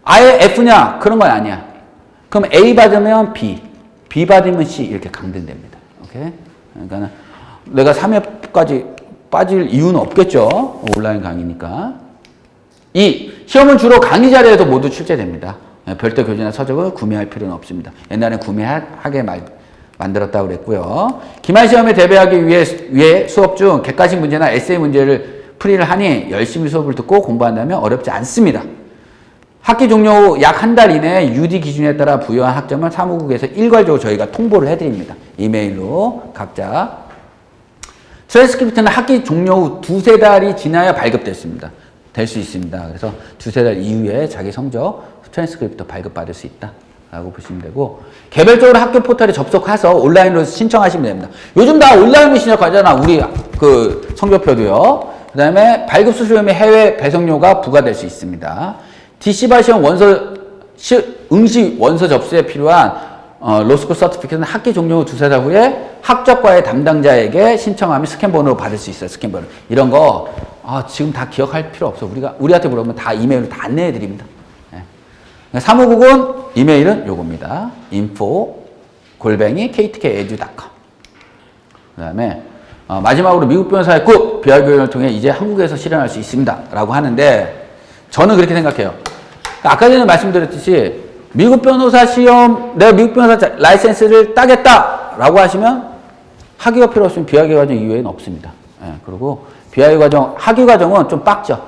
아예 F냐? 그런 건 아니야. 그럼 A 받으면 B, B 받으면 C, 이렇게 강등됩니다. 오케이? 그러니까 내가 3회까지 빠질 이유는 없겠죠? 온라인 강의니까. 2. 시험은 주로 강의 자리에서 모두 출제됩니다. 별도 교재나 서적을 구매할 필요는 없습니다. 옛날엔 구매하게 만들었다고 그랬고요. 기말 시험에 대비하기 위해 수업 중 객관식 문제나 에세이 문제를 풀이를 하니 열심히 수업을 듣고 공부한다면 어렵지 않습니다. 학기 종료 후 약 한 달 이내에 UD 기준에 따라 부여한 학점을 사무국에서 일괄적으로 저희가 통보를 해드립니다. 이메일로 각자. 트랜스크립트는 학기 종료 후 2-3달이 지나야 발급됐습니다. 될 수 있습니다. 그래서 2-3달 이후에 자기 성적 트랜스크립트 발급받을 수 있다 라고 보시면 되고, 개별적으로 학교 포털에 접속해서 온라인으로 신청하시면 됩니다. 요즘 다 온라인으로 신청하잖아. 우리 그 성적표도요. 그 다음에 발급 수수료 및 해외 배송료가 부과될 수 있습니다. DC바 시험 응시 원서 접수에 필요한 로스쿨 서티피케이트는 학기 종료 후 2-3달 후에 학적과의 담당자에게 신청하면 스캔번호로 받을 수 있어요. 스캔번호. 이런 거 지금 다 기억할 필요 없어. 우리한테 물어보면 다 이메일로 다 안내해 드립니다. 네. 사무국은 이메일은 요겁니다. info@ktkedu.com. 그 다음에 마지막으로 미국 변호사의 굿 비하 교육을 통해 이제 한국에서 실현할 수 있습니다. 라고 하는데, 저는 그렇게 생각해요. 아까 전에 말씀드렸듯이 미국 변호사 시험, 내가 미국 변호사 라이센스를 따겠다 라고 하시면 학위가 필요 없으면 비학위 과정 이외에는 없습니다. 그리고 비학위 과정, 학위 과정은 좀 빡죠.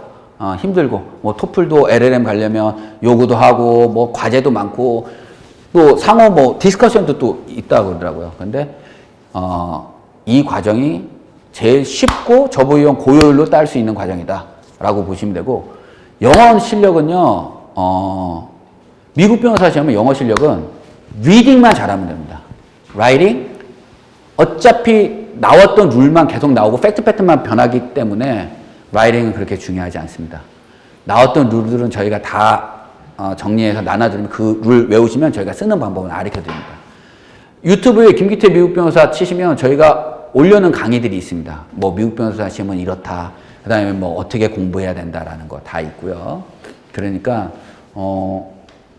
힘들고, 뭐 토플도 LLM 가려면 요구도 하고, 뭐 과제도 많고, 또 상호 뭐 디스커션도 또 있다고 그러더라고요. 근데 이 과정이 제일 쉽고 저보이용 고효율로 딸 수 있는 과정이다 라고 보시면 되고, 영어 실력은요, 미국 변호사 시험은 영어 실력은 리딩만 잘하면 됩니다. 라이팅, 어차피 나왔던 룰만 계속 나오고 팩트 패턴만 변하기 때문에 라이팅은 그렇게 중요하지 않습니다. 나왔던 룰들은 저희가 다 정리해서 나눠드리면 그 룰 외우시면 저희가 쓰는 방법을 가르쳐드립니다. 유튜브에 김기태 미국 변호사 치시면 저희가 올려놓은 강의들이 있습니다. 뭐 미국 변호사 시험은 이렇다. 그 다음에 뭐 어떻게 공부해야 된다라는 거 다 있고요. 그러니까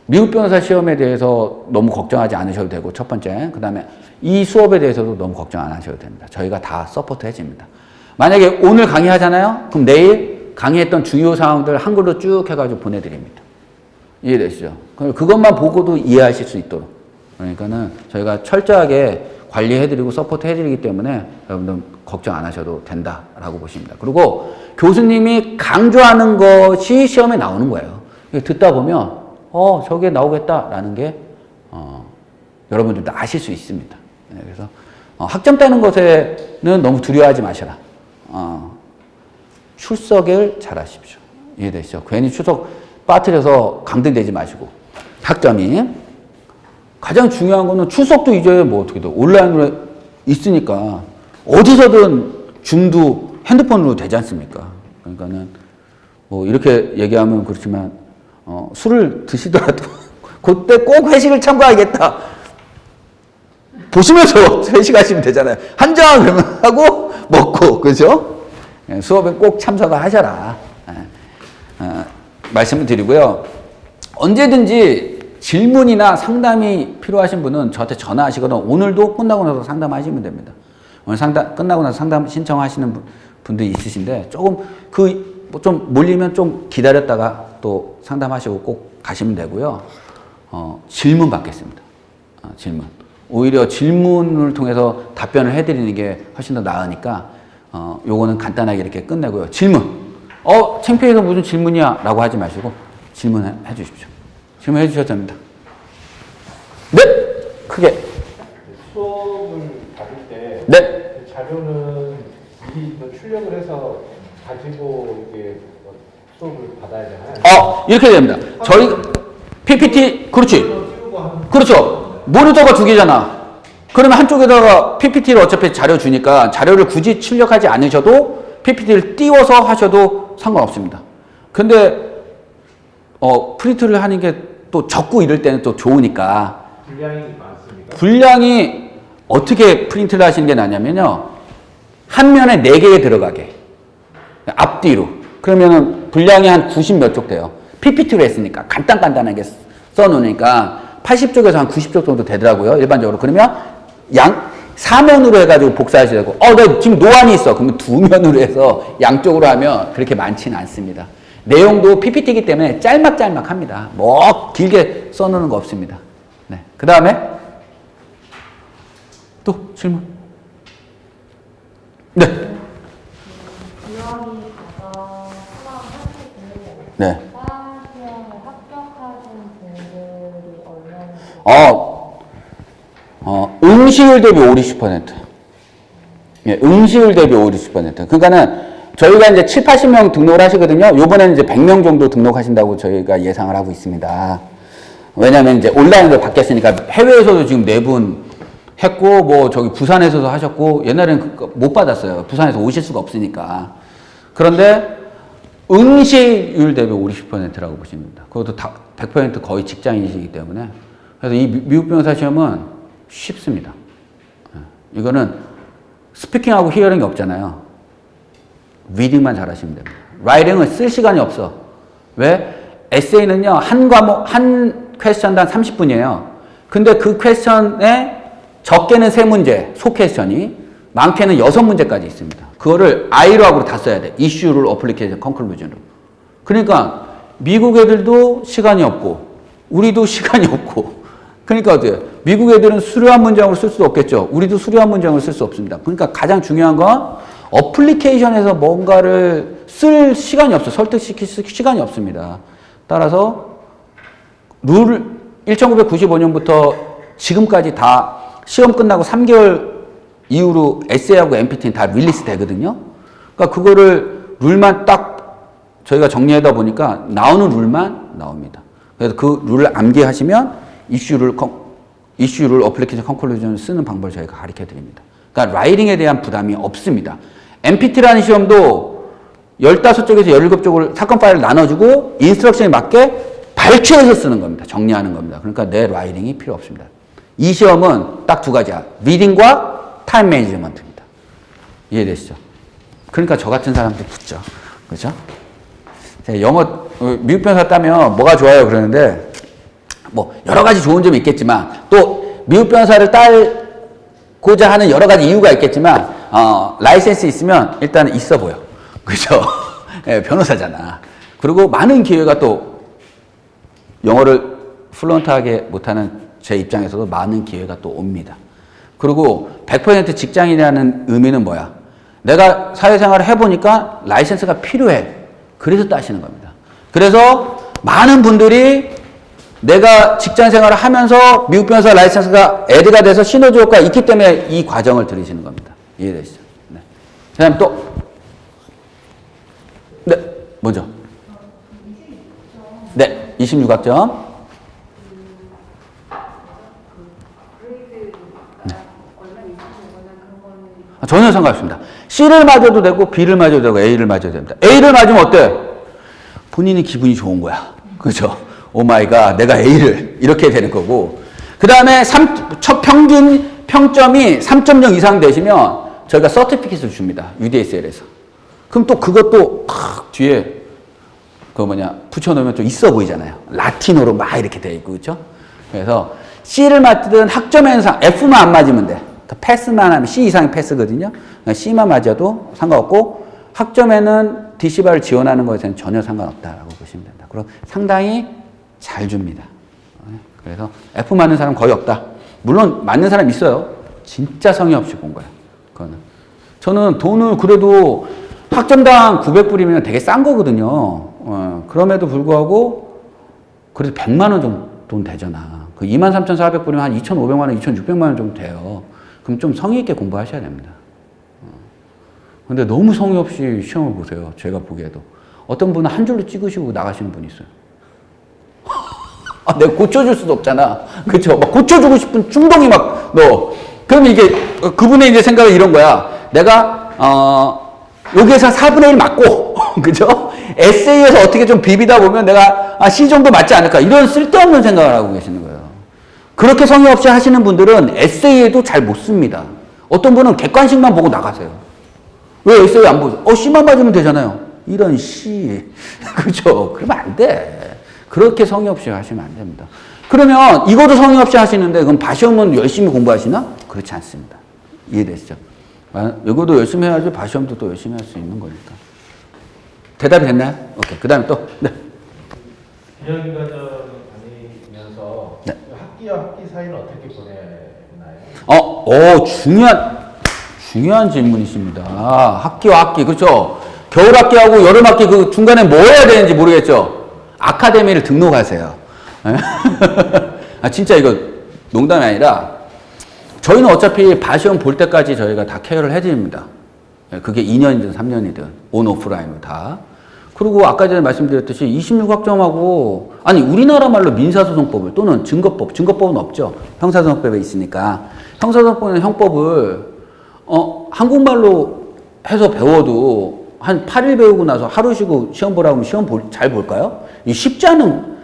미국 변호사 시험에 대해서 너무 걱정하지 않으셔도 되고, 첫 번째. 그 다음에 이 수업에 대해서도 너무 걱정 안 하셔도 됩니다. 저희가 다 서포트 해줍니다. 만약에 오늘 강의하잖아요? 그럼 내일 강의했던 주요 사항들 한글로 쭉 해가지고 보내드립니다. 이해되시죠? 그것만 보고도 이해하실 수 있도록. 그러니까는 저희가 철저하게 관리해드리고 서포트 해드리기 때문에 여러분들 걱정 안 하셔도 된다라고 보십니다. 그리고 교수님이 강조하는 것이 시험에 나오는 거예요. 듣다 보면 저게 나오겠다라는 게 여러분들도 아실 수 있습니다. 그래서 학점 따는 것에는 너무 두려워하지 마셔라. 출석을 잘 하십시오. 이해되시죠? 괜히 출석 빠뜨려서 강등되지 마시고. 학점이 가장 중요한 거는 출석도 이제 뭐 어떻게 돼? 온라인으로 있으니까 어디서든 줌도 핸드폰으로 되지 않습니까? 그러니까는 뭐 이렇게 얘기하면 그렇지만 술을 드시더라도 그때 꼭 회식을 참가하겠다. 보시면서 회식하시면 되잖아요. 한 장 그러면 하고 먹고 그죠? 수업에 꼭 참석을 하셔라. 말씀을 드리고요. 언제든지 질문이나 상담이 필요하신 분은 저한테 전화하시거나 오늘도 끝나고 나서 상담하시면 됩니다. 오늘 끝나고 나서 상담 신청하시는 분들이 있으신데 조금 좀 몰리면 좀 기다렸다가 또 상담하시고 꼭 가시면 되고요. 질문 받겠습니다. 질문. 오히려 질문을 통해서 답변을 해드리는 게 훨씬 더 나으니까 요거는 간단하게 이렇게 끝내고요. 질문. 창피해서 무슨 질문이야 라고 하지 마시고 질문해 주십시오. 질문해 주셔도 됩니다. 네! 크게. 수업을 받을 때 네. 그 자료는 미리 출력을 해서 가지고 이게 수업을 받아야 되나요? 이렇게 됩니다. 저희 PPT 그렇지. 그렇죠. 모니터가 두 개잖아. 그러면 한쪽에다가 PPT를 어차피 자료 주니까 자료를 굳이 출력하지 않으셔도 PPT를 띄워서 하셔도 상관없습니다. 근데 프린트를 하는 게 또 적고 이럴 때는 또 좋으니까. 분량이 많습니까? 분량이 어떻게 프린트를 하시는 게 낫냐면요. 한 면에 4개에 들어가게. 앞뒤로. 그러면은 분량이 한 90 몇 쪽 돼요. PPT로 했으니까 간단하게 써놓으니까 80쪽에서 한 90쪽 정도 되더라고요. 일반적으로. 그러면 사면으로 해가지고 복사하셔야 되고, 나 지금 노안이 있어. 그러면 2면으로 해서 양쪽으로 하면 그렇게 많지는 않습니다. 내용도 PPT이기 때문에 짤막합니다. 뭐 길게 써놓는 거 없습니다. 네. 그 다음에 또 질문. 네. 기왕이 가서 수강하시고 네. 시험에 합격하신 분들이 얼마나 응시율 대비 5, 60%. 예, 응시율 대비 5, 60%. 그러니까는 저희가 이제 7, 80명 등록을 하시거든요. 요번에는 이제 100명 정도 등록하신다고 저희가 예상을 하고 있습니다. 왜냐면 이제 온라인으로 바뀌었으니까 해외에서도 지금 4분 했고, 뭐 저기 부산에서도 하셨고, 옛날에는 못 받았어요. 부산에서 오실 수가 없으니까. 그런데 응시율 대비 5, 60%라고 보시면 됩니다. 그것도 다 100% 거의 직장인이시기 때문에. 그래서 이 미국 변호사 시험은 쉽습니다. 이거는 스피킹하고 히어링이 없잖아요. 리딩만 잘하시면 됩니다. 라이팅은 쓸 시간이 없어. 왜? 에세이는요, 한 퀘스천당 30분이에요. 근데 그 퀘스천에 적게는 3문제, 소 퀘스천이, 많게는 6문제까지 있습니다. 그거를 I로하고 다 써야 돼. 이슈를 어플리케이션 컨클루전으로. 그러니까 미국 애들도 시간이 없고, 우리도 시간이 없고, 그러니까 어때요? 미국 애들은 수료한 문장으로 쓸 수도 없겠죠. 우리도 수료한 문장으로 쓸 수 없습니다. 그러니까 가장 중요한 건 어플리케이션에서 뭔가를 쓸 시간이 없어요. 설득시킬 시간이 없습니다. 따라서 룰을 1995년부터 지금까지 다 시험 끝나고 3개월 이후로 에세이하고 MPT는 다 릴리스 되거든요. 그러니까 그거를 룰만 딱 저희가 정리하다 보니까 나오는 룰만 나옵니다. 그래서 그 룰을 암기하시면 이슈를 어플리케이션 컨클루전을 쓰는 방법을 저희가 가르쳐 드립니다. 그러니까 라이팅에 대한 부담이 없습니다. MPT라는 시험도 15쪽에서 17쪽을 사건 파일을 나눠주고 인스트럭션에 맞게 발췌해서 쓰는 겁니다. 정리하는 겁니다. 그러니까 내 라이팅이 필요 없습니다. 이 시험은 딱 2가지야. 리딩과 타임 매니지먼트입니다. 이해되시죠? 그러니까 저 같은 사람들 붙죠. 그렇죠? 영어 미국 변호사 따면 뭐가 좋아요 그러는데 뭐 여러 가지 좋은 점이 있겠지만 또 미국 변호사를 따고자 하는 여러 가지 이유가 있겠지만 라이센스 있으면 일단 있어 보여. 그죠? 예, 변호사잖아. 그리고 많은 기회가 또 영어를 플루언트하게 못하는 제 입장에서도 많은 기회가 또 옵니다. 그리고 100% 직장인이라는 의미는 뭐야? 내가 사회생활을 해보니까 라이센스가 필요해. 그래서 따시는 겁니다. 그래서 많은 분들이 내가 직장 생활을 하면서 미국 변호사 라이센스가 애드가 돼서 시너지 효과가 있기 때문에 이 과정을 들으시는 겁니다. 이해되시죠? 네. 그 다음 또. 네, 먼저. 네, 26학점. 전혀 상관없습니다. C를 맞아도 되고 B를 맞아도 되고 A를 맞아도 됩니다. A를 맞으면 어때? 본인이 기분이 좋은 거야. 그렇죠? 오 마이 갓, 내가 A를 이렇게 되는 거고. 그 다음에 첫 평균 평점이 3.0 이상 되시면 저희가 서티피킷을 줍니다. UDSL에서. 그럼 또 그것도 뒤에 붙여놓으면 좀 있어 보이잖아요. 라틴어로 막 이렇게 돼 있고, 그렇죠? 그래서 C를 맞든 학점 현상, F만 안 맞으면 돼. 패스만 하면 C 이상이 패스거든요. C만 맞아도 상관없고 학점에는 DC바를 지원하는 것에는 전혀 상관없다라고 보시면 된다. 그럼 상당히 잘 줍니다. 그래서 F 맞는 사람 거의 없다. 물론 맞는 사람 있어요. 진짜 성의 없이 본 거야. 그거는. 저는 돈을 그래도 학점당 900불이면 되게 싼 거거든요. 그럼에도 불구하고 그래도 100만 원 정도 돈 되잖아. 그 23,400불이면 한 2,500만 원, 2,600만 원 정도 돼요. 그럼 좀 성의 있게 공부하셔야 됩니다. 근데 너무 성의 없이 시험을 보세요. 제가 보기에도. 어떤 분은 한 줄로 찍으시고 나가시는 분이 있어요. 내가 고쳐줄 수도 없잖아. 그쵸? 막 고쳐주고 싶은 충동이 막 넣어. 그럼 이게, 그분의 이제 생각은 이런 거야. 내가, 여기에서 4분의 1 맞고, 그죠? 에세이에서 어떻게 좀 비비다 보면 내가, C 정도 맞지 않을까. 이런 쓸데없는 생각을 하고 계시는 거예요. 그렇게 성의 없이 하시는 분들은 에세이에도 잘 못 씁니다. 어떤 분은 객관식만 보고 나가세요. 왜 에세이 안 보죠? C만 맞으면 되잖아요. 이런 C. 그죠? 그러면 안 돼. 그렇게 성의 없이 하시면 안 됩니다. 그러면 이것도 성의 없이 하시는데 그럼 바시험은 열심히 공부하시나? 그렇지 않습니다. 이해되시죠? 이것도 열심히 해야지 바시험도 또 열심히 할 수 있는 거니까. 대답이 됐나요? 오케이. 그 다음에 또. 네. 비영이 과정 다니면서 네. 학기와 학기 사이는 어떻게 보내나요? 중요한 질문이십니다. 학기와 학기, 그렇죠? 겨울 학기하고 여름 학기 그 중간에 뭐 해야 되는지 모르겠죠? 아카데미를 등록하세요. 진짜 이거 농담이 아니라 저희는 어차피 바시험 볼 때까지 저희가 다 케어를 해드립니다. 그게 2년이든 3년이든 온 오프라인으로 다. 그리고 아까 전에 말씀드렸듯이 26학점하고 우리나라 말로 민사소송법을 또는 증거법은 없죠. 형사소송법에 있으니까 형사소송법은 형법을 한국말로 해서 배워도 한 8일 배우고 나서 하루 쉬고 시험 보라고 하면 시험 잘 볼까요? 이 쉽지 않은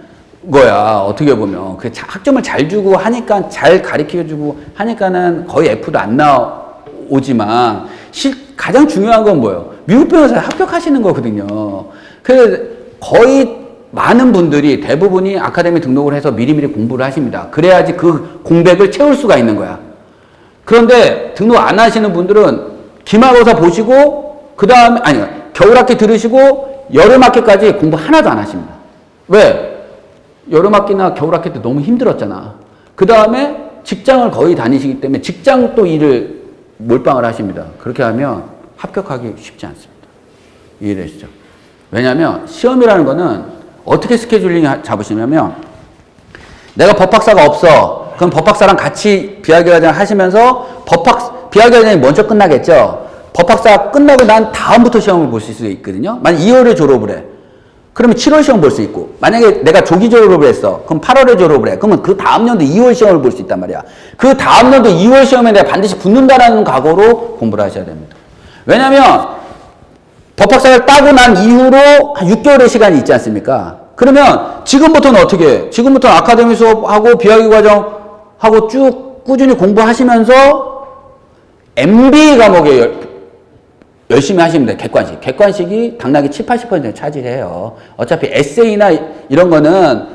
거야. 어떻게 보면 그 학점을 잘 주고 하니까 잘 가르쳐주고 하니까는 거의 F도 안 나오지만 가장 중요한 건 뭐예요? 미국 변호사 합격하시는 거거든요. 그래서 거의 많은 분들이 대부분이 아카데미 등록을 해서 미리미리 공부를 하십니다. 그래야지 그 공백을 채울 수가 있는 거야. 그런데 등록 안 하시는 분들은 기말고사 보시고 겨울학기 들으시고 여름학기까지 공부 하나도 안 하십니다. 왜? 여름학기나 겨울학기 때 너무 힘들었잖아. 그 다음에 직장을 거의 다니시기 때문에 직장 또 일을 몰빵을 하십니다. 그렇게 하면 합격하기 쉽지 않습니다. 이해되시죠? 왜냐하면 시험이라는 거는 어떻게 스케줄링 잡으시냐면 내가 법학사가 없어. 그럼 법학사랑 같이 비학기과정 하시면서 비학기과정이 먼저 끝나겠죠. 법학사 끝나고 난 다음부터 시험을 볼 수 있거든요. 만약 2월에 졸업을 해. 그러면 7월 시험 볼 수 있고, 만약에 내가 조기 졸업을 했어. 그럼 8월에 졸업을 해. 그러면 그 다음 년도 2월 시험을 볼 수 있단 말이야. 그 다음 년도 2월 시험에 내가 반드시 붙는다라는 각오로 공부를 하셔야 됩니다. 왜냐면 법학사를 따고 난 이후로 한 6개월의 시간이 있지 않습니까? 그러면 지금부터는 어떻게 해? 지금부터는 아카데미 수업하고 비학기 과정하고 쭉 꾸준히 공부하시면서 MB 과목에 열심히 하시면 돼요. 객관식. 객관식이 당락이 70~80% 차지해요. 어차피 에세이나 이런 거는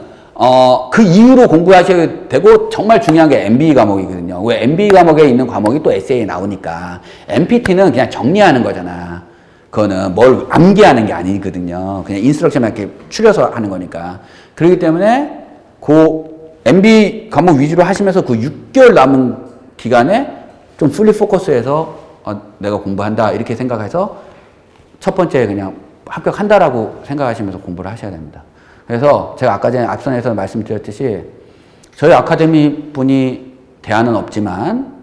그 이후로 공부하셔야 되고 정말 중요한 게 MB 과목이거든요. 왜 MB 과목에 있는 과목이 또 에세이에 나오니까 MPT는 그냥 정리하는 거잖아. 그거는 뭘 암기하는 게 아니거든요. 그냥 인스트럭션만 이렇게 추려서 하는 거니까. 그렇기 때문에 그 MB 과목 위주로 하시면서 그 6개월 남은 기간에 좀 풀리 포커스해서 내가 공부한다 이렇게 생각해서 첫 번째 그냥 합격한다라고 생각하시면서 공부를 하셔야 됩니다. 그래서 제가 아까 전에 앞선에서 말씀드렸듯이 저희 아카데미 분이 대안은 없지만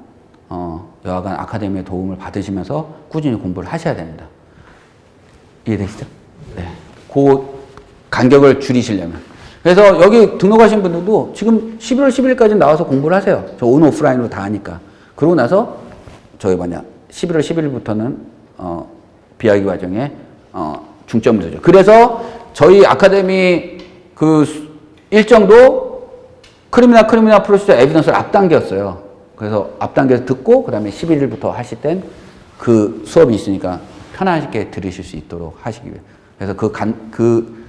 여하간 아카데미의 도움을 받으시면서 꾸준히 공부를 하셔야 됩니다. 이해되시죠? 네. 그 간격을 줄이시려면. 그래서 여기 등록하신 분들도 지금 11월 10일까지 나와서 공부를 하세요. 저 온 오프라인으로 다 하니까. 그러고 나서 11월 10일부터는 비하기 과정에 중점을 두죠. 그래서 저희 아카데미 그 일정도 크리미널 프로시저 에비던스를 앞당겼어요. 그래서 앞당겨서 듣고 그다음에 11일부터 하실 땐 그 수업이 있으니까 편하게 들으실 수 있도록 하시기 위해. 그래서 그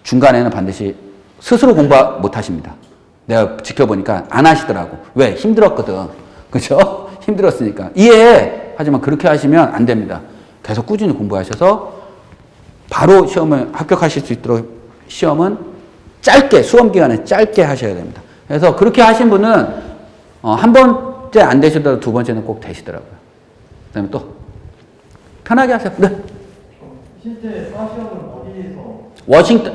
중간에는 반드시 스스로 공부 못 하십니다. 내가 지켜보니까 안 하시더라고. 왜? 힘들었거든. 그죠? 힘들었으니까. 이해해. 하지만 그렇게 하시면 안 됩니다. 계속 꾸준히 공부하셔서 바로 시험을 합격하실 수 있도록 시험은 짧게, 수험 기간에 짧게 하셔야 됩니다. 그래서 그렇게 하신 분은 한 번째 안 되시더라도 두 번째는 꼭 되시더라고요. 그 다음에 또 편하게 하세요. 네. 실제 시험은 어디에서? 워싱턴,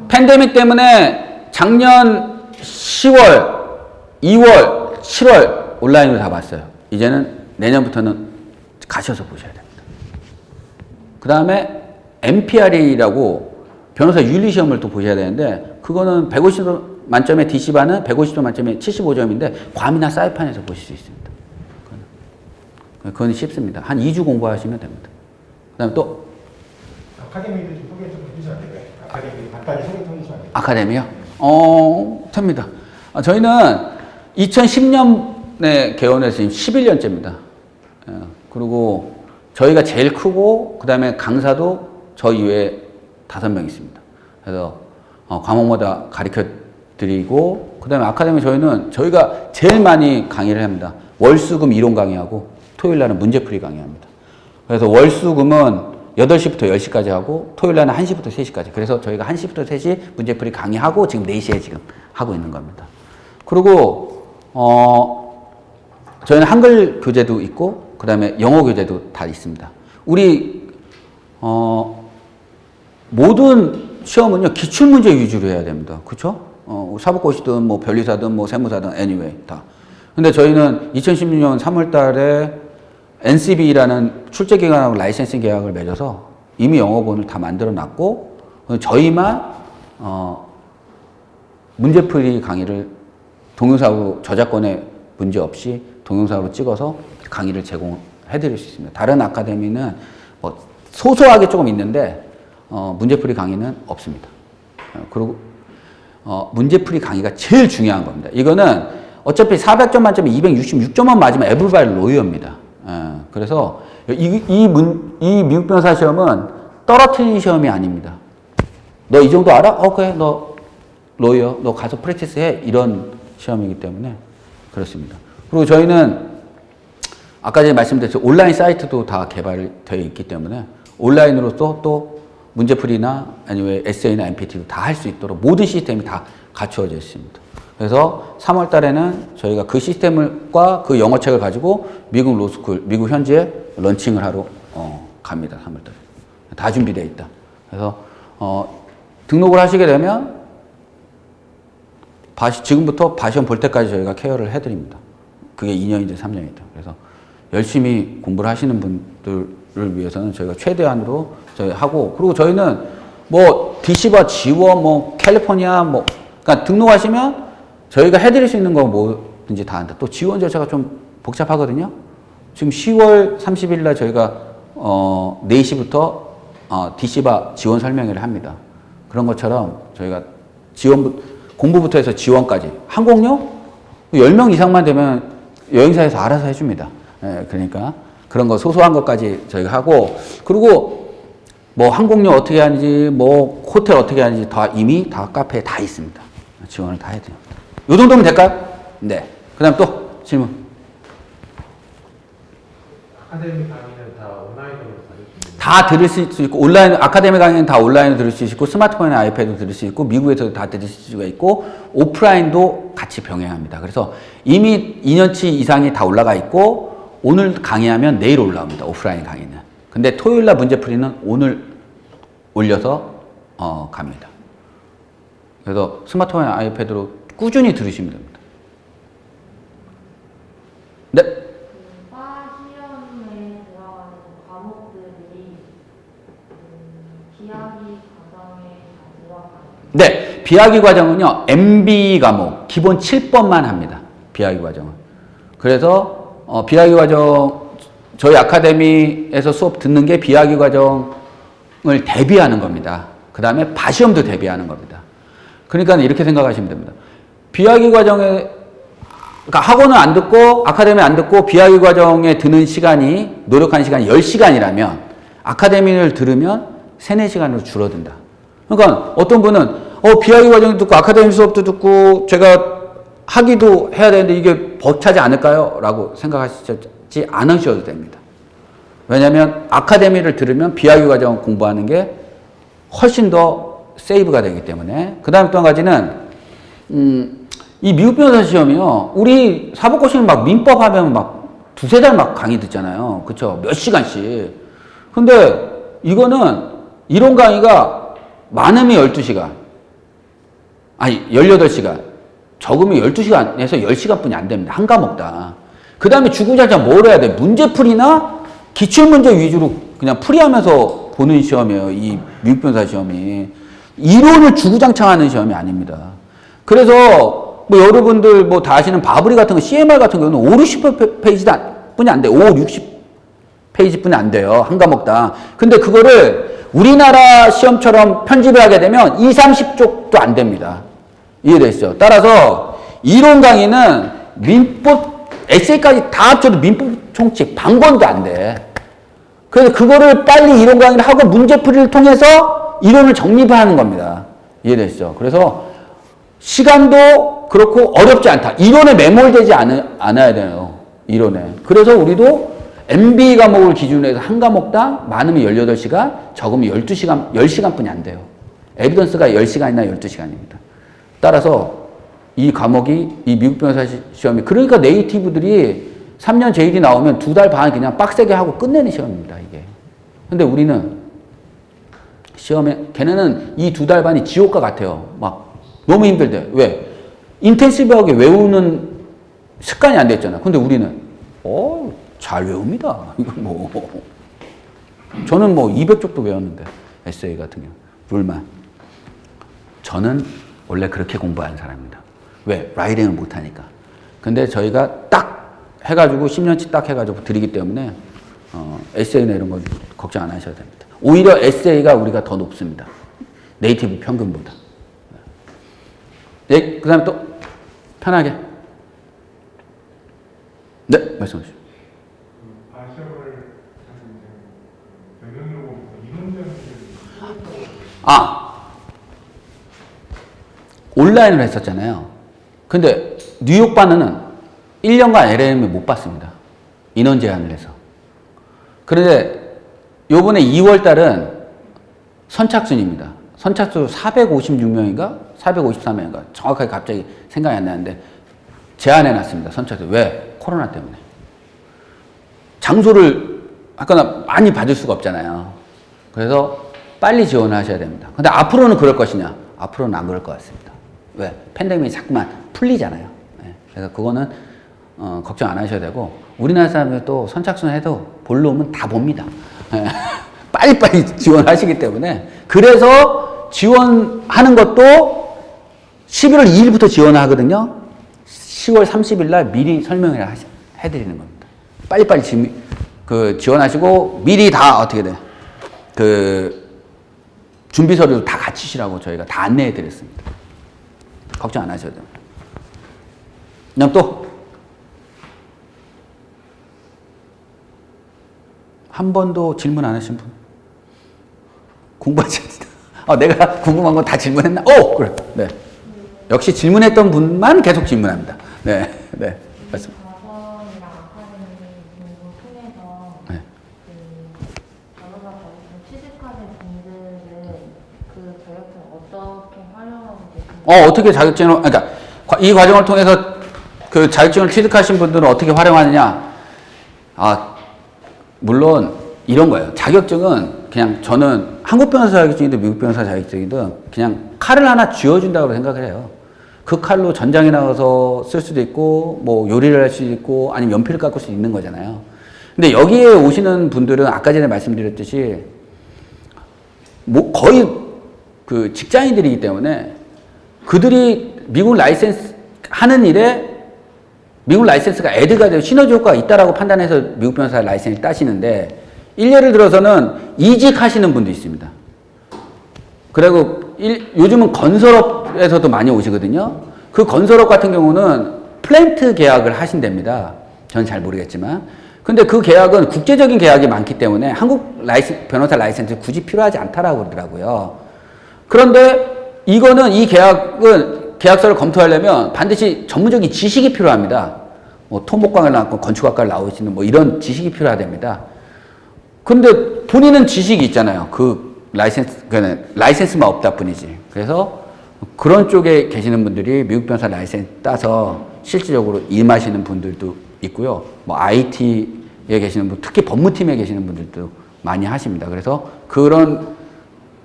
팬데믹 때문에 작년 10월, 2월, 7월 온라인으로 다 봤어요. 이제는 내년부터는 가셔서 보셔야 됩니다. 그 다음에 MPR이라고 변호사 윤리시험을 또 보셔야 되는데 그거는 150점 만점에 DC반은 150점 만점에 75점인데 괌이나 사이판에서 보실 수 있습니다. 그건 쉽습니다. 한 2주 공부하시면 됩니다. 그 다음에 또 아카데미도 좀 소개 좀 해주시면 안 될까요? 아카데미 간단히 소개 좀 해주시면 안 될까요? 아카데미요? 됩니다. 저희는 2010년에 개원해서 지금 11년째입니다. 그리고 저희가 제일 크고 그 다음에 강사도 저 이외에 5명 있습니다. 그래서 과목마다 가르쳐 드리고 그 다음에 아카데미 저희가 제일 많이 강의를 합니다. 월수금 이론 강의하고 토요일날은 문제풀이 강의합니다. 그래서 월수금은 8시부터 10시까지 하고 토요일날은 1시부터 3시까지. 그래서 저희가 1시부터 3시 문제풀이 강의하고 지금 4시에 지금 하고 있는 겁니다. 그리고 저희는 한글 교재도 있고 그 다음에 영어 교재도 다 있습니다. 우리 모든 시험은요 기출문제 위주로 해야 됩니다. 그렇죠? 사법고시든 뭐 변리사든 뭐 세무사든 anyway 다. 근데 저희는 2016년 3월 달에 NCB라는 출제기관하고 라이센싱 계약을 맺어서 이미 영어본을 다 만들어 놨고 저희만 문제풀이 강의를 동영상으로 저작권에 문제 없이 동영상으로 찍어서 강의를 제공해 드릴 수 있습니다. 다른 아카데미는 뭐 소소하게 조금 있는데 문제풀이 강의는 없습니다. 그리고 문제풀이 강의가 제일 중요한 겁니다. 이거는 어차피 400점 만점에 266점만 맞으면 에블바이 로이어입니다. 그래서 이 미국 변호사 시험은 떨어뜨리는 시험이 아닙니다. 너 이 정도 알아? 그래. 너 로이어. 너 가서 프랙티스 해. 이런 시험이기 때문에 그렇습니다. 그리고 저희는 아까 전에 말씀드렸죠. 온라인 사이트도 다 개발되어 있기 때문에 온라인으로서 또 문제풀이나 아니면 에세이나 MPT도 다 할 수 있도록 모든 시스템이 다 갖추어져 있습니다. 그래서 3월 달에는 저희가 그 시스템과 그 영어책을 가지고 미국 로스쿨, 미국 현지에 런칭을 하러 갑니다. 3월 달에. 다 준비되어 있다. 그래서 등록을 하시게 되면 지금부터 바시험 볼 때까지 저희가 케어를 해드립니다. 그게 2년이든 3년이든. 그래서 열심히 공부를 하시는 분들을 위해서는 저희가 최대한으로 저희 하고, 그리고 저희는 뭐 DC바 지원, 뭐 캘리포니아, 뭐 그러니까 등록하시면 저희가 해드릴 수 있는 거 뭐든지 다 한다. 또 지원 절차가 좀 복잡하거든요. 지금 10월 30일 날 저희가 4시부터 DC바 지원 설명회를 합니다. 그런 것처럼 저희가 공부부터 해서 지원까지. 항공료 10명 이상만 되면 여행사에서 알아서 해줍니다. 그러니까 그런 거 소소한 것까지 저희가 하고, 그리고 뭐 항공료 어떻게 하는지, 뭐 호텔 어떻게 하는지 다 이미 다 카페에 다 있습니다. 지원을 다 해드립니다. 이 정도면 될까요? 네. 그 다음 또 질문. 아카데미 강의는 다 온라인으로 받을 수 있는 다 들을 수 있고, 온라인, 아카데미 강의는 다 온라인으로 들을 수 있고, 스마트폰이나 아이패드로 들을 수 있고, 미국에서도 다 들을 수가 있고, 오프라인도 같이 병행합니다. 그래서 이미 2년치 이상이 다 올라가 있고, 오늘 강의하면 내일 올라옵니다. 오프라인 강의는. 근데 토요일날 문제풀이는 오늘 올려서 갑니다. 그래서 스마트폰이나 아이패드로 꾸준히 들으시면 됩니다. 네. 시험에 들어가는 과목들이 비하기 과정에 다 들어가요. 네. 비하기 과정은요, MB 과목, 기본 7번만 합니다. 비하기 과정은. 그래서, 비하기 과정, 저희 아카데미에서 수업 듣는 게 비하기 과정을 대비하는 겁니다. 그 다음에 바시험도 대비하는 겁니다. 그러니까 이렇게 생각하시면 됩니다. 비하기 과정에, 그러니까 학원을 안 듣고, 아카데미 안 듣고, 비하기 과정에 드는 시간이, 노력하는 시간이 10시간이라면, 아카데미를 들으면 3, 4시간으로 줄어든다. 그러니까 어떤 분은, 비하기 과정 듣고, 아카데미 수업도 듣고, 제가 하기도 해야 되는데 이게 벅차지 않을까요? 라고 생각하시지 않으셔도 됩니다. 왜냐하면 아카데미를 들으면 비하기 과정 공부하는 게 훨씬 더 세이브가 되기 때문에. 그 다음에 또 한 가지는, 이 미국 변호사 시험이요. 우리 사법고시는 막 민법 하면 막 2-3달 막 강의 듣잖아요. 그쵸? 몇 시간씩. 근데 이거는 이론 강의가 많으면 12시간. 아니, 18시간. 적으면 12시간에서 10시간뿐이 안 됩니다. 한 과목당. 그 다음에 주구장창 뭘 해야 돼? 문제풀이나 기출문제 위주로 그냥 풀이하면서 보는 시험이에요. 이 미국 변호사 시험이. 이론을 주구장창 하는 시험이 아닙니다. 그래서 뭐 여러분들 뭐 다 아시는 바브리 같은 거, CMR 같은 경우는 5, 60페이지뿐이 안 돼요. 5, 60페이지뿐이 안 돼요. 한 과목당. 근데 그거를 우리나라 시험처럼 편집을 하게 되면 2, 30쪽도 안 됩니다. 이해되시죠? 따라서 이론 강의는 민법, 에세이까지 다 합쳐도 민법 총칙, 방권도 안 돼. 그래서 그거를 빨리 이론 강의를 하고 문제풀이를 통해서 이론을 정립하는 겁니다. 이해되시죠? 그래서 시간도 그렇고 어렵지 않다. 이론에 매몰되지 않아야 돼요. 이론에. 그래서 우리도 MB 과목을 기준으로 해서 한 과목당 많으면 18시간, 적으면 12시간, 10시간뿐이 안 돼요. 에비던스가 10시간이나 12시간입니다. 따라서 이 과목이, 이 미국 변호사 시험이, 그러니까 네이티브들이 3년 JD 나오면 2달 반 그냥 빡세게 하고 끝내는 시험입니다, 이게. 근데 우리는 시험에, 걔네는 이 2달 반이 지옥과 같아요. 막 너무 힘들대. 왜? 인텐시브하게 외우는 습관이 안 됐잖아. 근데 우리는, 잘 외웁니다. 이거 뭐. 저는 뭐 200쪽도 외웠는데, 에세이 같은 경우. 룰만. 저는 원래 그렇게 공부하는 사람입니다. 왜? 라이딩을 못하니까. 근데 저희가 딱 해가지고 10년치 딱 해가지고 드리기 때문에 에세이나 이런 건 걱정 안 하셔도 됩니다. 오히려 에세이가 우리가 더 높습니다. 네이티브 평균보다. 네, 그 다음에 또 편하게. 네, 말씀해 주시죠. 바시험을 영역으로 보면 이론적인 온라인으로 했었잖아요. 근데 뉴욕 바는 1년간 LLM을 못 봤습니다. 인원 제한을 해서. 그런데 요번에 2월 달은 선착순입니다. 선착순 456명인가? 453명인가? 정확하게 갑자기 생각이 안 나는데 제한해 놨습니다. 선착순. 왜? 코로나 때문에. 장소를 아까 많이 받을 수가 없잖아요. 그래서 빨리 지원을 하셔야 됩니다. 근데 앞으로는 그럴 것이냐? 앞으로는 안 그럴 것 같습니다. 왜? 팬데믹이 자꾸만 풀리잖아요. 네. 그래서 그거는 걱정 안 하셔야 되고, 우리나라 사람들 또 선착순 해도 볼로 오면 다 봅니다. 네. 빨리빨리 지원하시기 때문에. 그래서 지원하는 것도 11월 2일부터 지원하거든요. 10월 30일 날 미리 설명을 해드리는 겁니다. 빨리빨리 지원하시고, 미리 다 어떻게 돼? 준비 서류도 다 갖추시라고 저희가 다 안내해 드렸습니다. 걱정 안 하셔도 됩니다. 그냥 또, 한 번도 질문 안 하신 분? 공부하지 않다. 내가 궁금한 건 다 질문했나? 그래. 네. 역시 질문했던 분만 계속 질문합니다. 네. 네. 말씀. 가성이랑 아카데미 공부 통해서 네. 변호사 자격증 취득하신 분들은 그 자격증 어떻게 활용하고 계신가요? 어떻게 자격증을, 그러니까 이 과정을 통해서 그 자격증을 취득하신 분들은 어떻게 활용하느냐? 물론 이런 거예요. 자격증은 그냥 저는 한국 변호사 자격증이든 미국 변호사 자격증이든 그냥 칼을 하나 쥐어준다고 생각을 해요. 그 칼로 전장에 나가서 쓸 수도 있고, 뭐 요리를 할 수도 있고, 아니면 연필을 깎을 수 있는 거잖아요. 근데 여기에 오시는 분들은 아까 전에 말씀드렸듯이 뭐 거의 그 직장인들이기 때문에 그들이 미국 라이센스 하는 일에 미국 라이센스가 애드가 되고 시너지 효과가 있다라고 판단해서 미국 변호사 라이센스 따시는데 일례를 들어서는 이직하시는 분도 있습니다. 그리고 요즘은 건설업에서도 많이 오시거든요. 그 건설업 같은 경우는 플랜트 계약을 하신답니다. 저는 잘 모르겠지만. 근데 그 계약은 국제적인 계약이 많기 때문에 한국 변호사 라이센스 굳이 필요하지 않다라고 그러더라고요. 그런데 이거는 이 계약서를 검토하려면 반드시 전문적인 지식이 필요합니다. 뭐 토목과를 나왔고 건축학과를 나오시는 뭐 이런 지식이 필요하답니다. 근데 본인은 지식이 있잖아요. 라이센스만 없다 뿐이지. 그래서 그런 쪽에 계시는 분들이 미국 변호사 라이센스 따서 실질적으로 임하시는 분들도 있고요. 뭐 IT에 계시는 분, 특히 법무팀에 계시는 분들도 많이 하십니다. 그래서 그런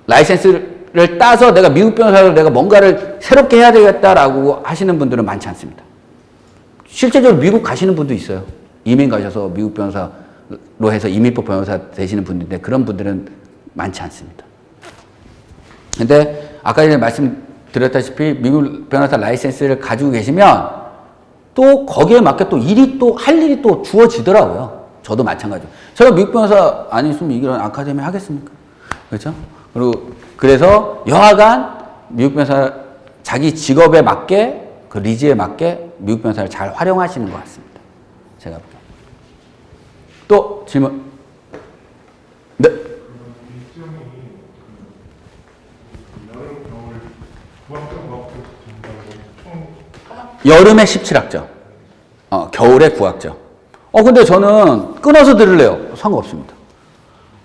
라이센스를 따서 내가 미국 변호사로 내가 뭔가를 새롭게 해야 되겠다라고 하시는 분들은 많지 않습니다. 실제적으로 미국 가시는 분도 있어요. 이민 가셔서 미국 변호사로 해서 이민법 변호사 되시는 분들인데 그런 분들은 많지 않습니다. 근데 아까 전에 말씀드렸다시피 미국 변호사 라이센스를 가지고 계시면 또 거기에 맞게 또 할 일이 또 주어지더라고요. 저도 마찬가지로. 제가 미국 변호사 아니었으면 이런 아카데미 하겠습니까? 그렇죠? 그래서 여하간 미국 변호사 자기 직업에 맞게 그 리즈에 맞게 미국 변호사를 잘 활용하시는 것 같습니다. 제가 볼게요. 또 질문. 네. 여름에 17학점. 겨울에 9학점. 근데 저는 끊어서 들을래요. 상관없습니다.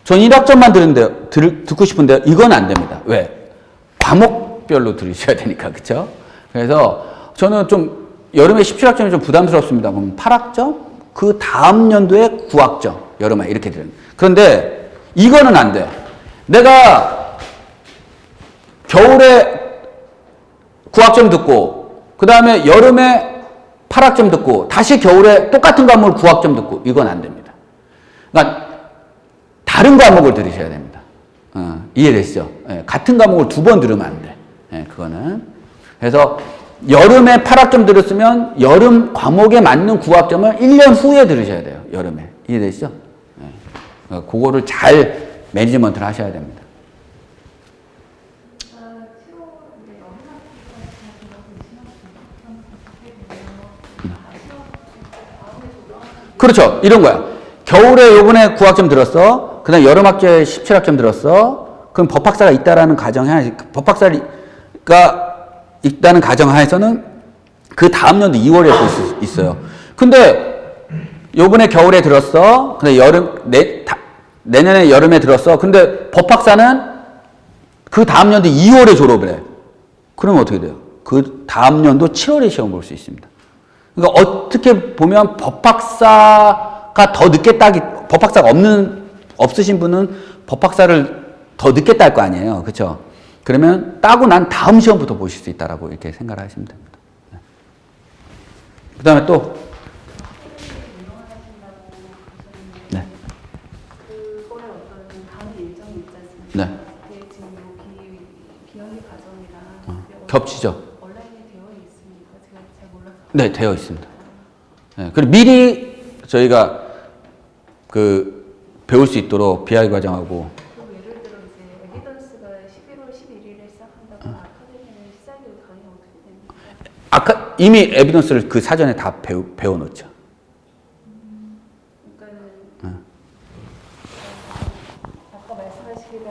전 1학점만 듣고 싶은데 이건 안 됩니다. 왜? 과목별로 들으셔야 되니까. 그쵸? 그래서 저는 좀 여름에 17학점이 좀 부담스럽습니다. 그럼 8학점? 그 다음 연도에 9학점. 여름에 이렇게 들은. 그런데 이거는 안 돼. 내가 겨울에 9학점 듣고 그 다음에 여름에 8학점 듣고 다시 겨울에 똑같은 과목을 9학점 듣고 이건 안 됩니다. 그러니까 다른 과목을 들으셔야 됩니다. 이해되시죠? 예, 같은 과목을 2번 들으면 안 돼. 예, 그거는. 그래서 여름에 8학점 들었으면 여름 과목에 맞는 9학점을 1년 후에 들으셔야 돼요. 여름에. 이해되시죠? 예. 그거를 잘 매니지먼트를 하셔야 됩니다. 그렇죠. 이런 거야. 겨울에 요번에 9학점 들었어. 그 다음 여름 학기에 17학점 들었어. 그럼 법학사가 있다라는 가정하에, 법학사가 있다는 가정하에서는 그 다음 연도 2월에 볼 수 있어요. 근데 요번에 겨울에 들었어. 근데 내년에 여름에 들었어. 근데 법학사는 그 다음 연도 2월에 졸업을 해. 그러면 어떻게 돼요? 그 다음 연도 7월에 시험 볼 수 있습니다. 그러니까 어떻게 보면 법학사가 더 늦게 법학사가 없으신 분은 법학사를 더 늦게 딸 거 아니에요. 그렇죠? 그러면 따고 난 다음 시험부터 보실 수 있다라고 이렇게 생각을 하시면 됩니다. 네. 그 다음에 또. 네. 그거에 어떤 강의 일정이 있지 않습니까? 네. 그게 지금 비영리 과정이랑 겹치죠? 온라인에 되어 있습니까? 제가 잘 몰라서. 네, 되어 있습니다. 네. 그리고 미리 저희가 배울 수 있도록 비하기 과정하고. 그리고 예를 들어 이제 에비던스가 11월 11일에 시작한다고 아카데미는 시작이 강의가 어떻게 됩니까? 이미 에비던스를 그 사전에 다 배워놓죠. 그러니까는 아까 말씀하시기를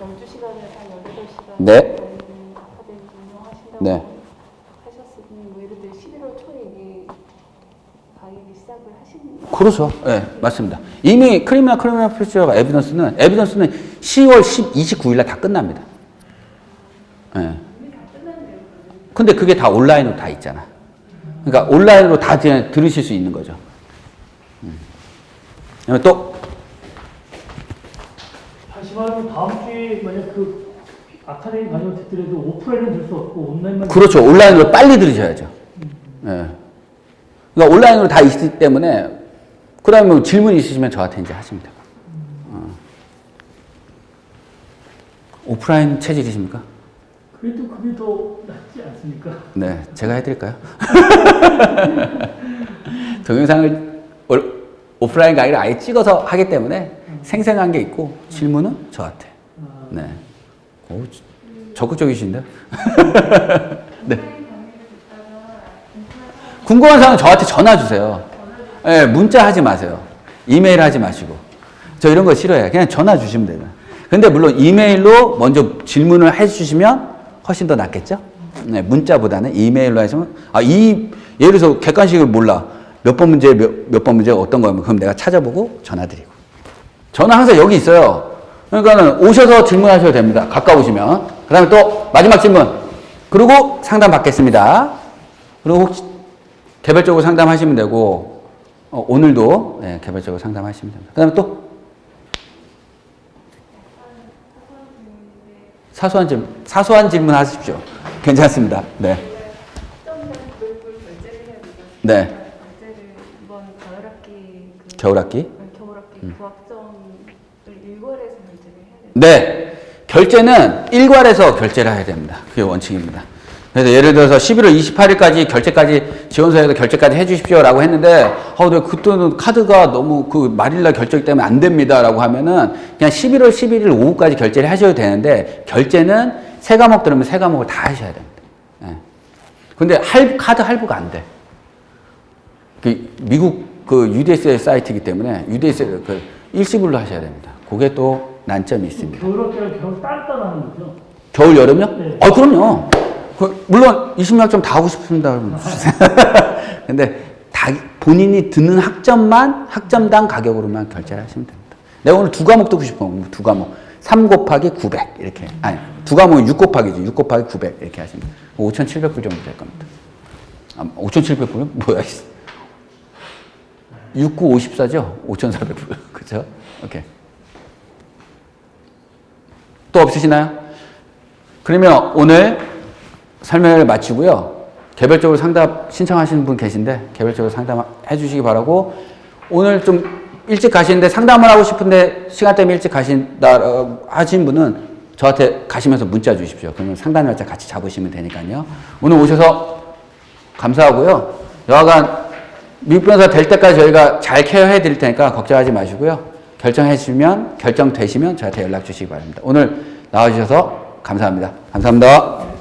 연주 시간을 한 18시간 네. 아카데미 운영하신다고 네. 하셨으니 뭐 예를 들어 11월 초에 이게 강의를 시작을 하시는 그렇죠. 네, 맞습니다. 이미 크리미널 프로시저가 에비던스는 10월 29일 날 다 끝납니다. 네. 근데 그게 다 온라인으로 다 있잖아. 그러니까 온라인으로 다 들으실 수 있는 거죠. 또 다시 말하면 다음 주에 만약 그 아카데미 과정을 듣더라도 오프라인은 들 수 없고 온라인만. 그렇죠. 온라인으로 빨리 들으셔야죠. 네. 그러니까 온라인으로 다 있기 때문에 그 다음에 뭐 질문 있으시면 저한테 이제 하시면 돼요. 오프라인 체질이십니까? 그래도 그게 더 낫지 않습니까? 네, 제가 해드릴까요? 동영상을 오프라인 강의를 아예 찍어서 하기 때문에 생생한 게 있고 질문은 저한테. 네. 오, 적극적이신데? 네. 궁금한 사항은 저한테 전화 주세요. 네, 문자 하지 마세요. 이메일 하지 마시고. 저 이런 거 싫어해요. 그냥 전화 주시면 돼요. 근데 물론 이메일로 먼저 질문을 해주시면 훨씬 더 낫겠죠? 네, 문자보다는 이메일로 하시면, 예를 들어서 객관식을 몰라. 몇 번 문제, 몇 번 문제가 어떤 거면 그럼 내가 찾아보고 전화드리고. 저는 항상 여기 있어요. 그러니까는 오셔서 질문하셔도 됩니다. 가까우시면. 그 다음에 또 마지막 질문. 그리고 상담 받겠습니다. 그리고 혹시 개별적으로 상담하시면 되고, 오늘도 네, 개별적으로 상담하시면 됩니다. 그 다음에 또 사소한 질문 하십시오. 괜찮습니다. 네. 네. 결제를 이번 겨울학기 겨울학기? 부학점을 일괄해서 결제를 해야 돼요. 네. 결제는 일괄해서 결제를 해야 됩니다. 그게 원칙입니다. 그래서 예를 들어서 11월 28일까지 결제까지 지원서에서 결제까지 해주십시오라고 했는데 네, 그때는 카드가 너무 그 말일날 결제기 때문에 안 됩니다라고 하면은 그냥 11월 11일 오후까지 결제를 하셔도 되는데 결제는 세 과목 들으면 세 과목을 다 하셔야 됩니다. 네. 근데 카드 할부가 안 돼. 미국 그 UDSL 사이트이기 때문에 UDSL 그 일시불로 하셔야 됩니다. 그게 또 난점이 있습니다. 겨울학기랑 겨울 따로 하는 거죠? 겨울 여름요? 네. 그럼요. 물론 20학점 다 하고 싶습니다. 그러면. 근데 본인이 드는 학점당 가격으로만 결제를 하시면 됩니다. 내가 오늘 두 과목 듣고 싶어. 두 과목. 3 곱하기 900 이렇게. 아니, 두 과목은 6 곱하기죠. 6 곱하기 900 이렇게 하시면 5,700불 정도 될 겁니다. 5,700불은 뭐야? 69, 54죠? 5,400불. 그죠? 오케이. 또 없으시나요? 그러면 오늘 설명을 마치고요. 개별적으로 상담 신청하시는 분 계신데 개별적으로 상담해 주시기 바라고 오늘 좀 일찍 가시는데 상담을 하고 싶은데 시간 때문에 일찍 가신다 하신 분은 저한테 가시면서 문자 주십시오. 그러면 상담 날짜 같이 잡으시면 되니까요. 오늘 오셔서 감사하고요. 여하간 미국 변호사 될 때까지 저희가 잘 케어해 드릴 테니까 걱정하지 마시고요. 결정되시면 저한테 연락 주시기 바랍니다. 오늘 나와주셔서 감사합니다. 감사합니다.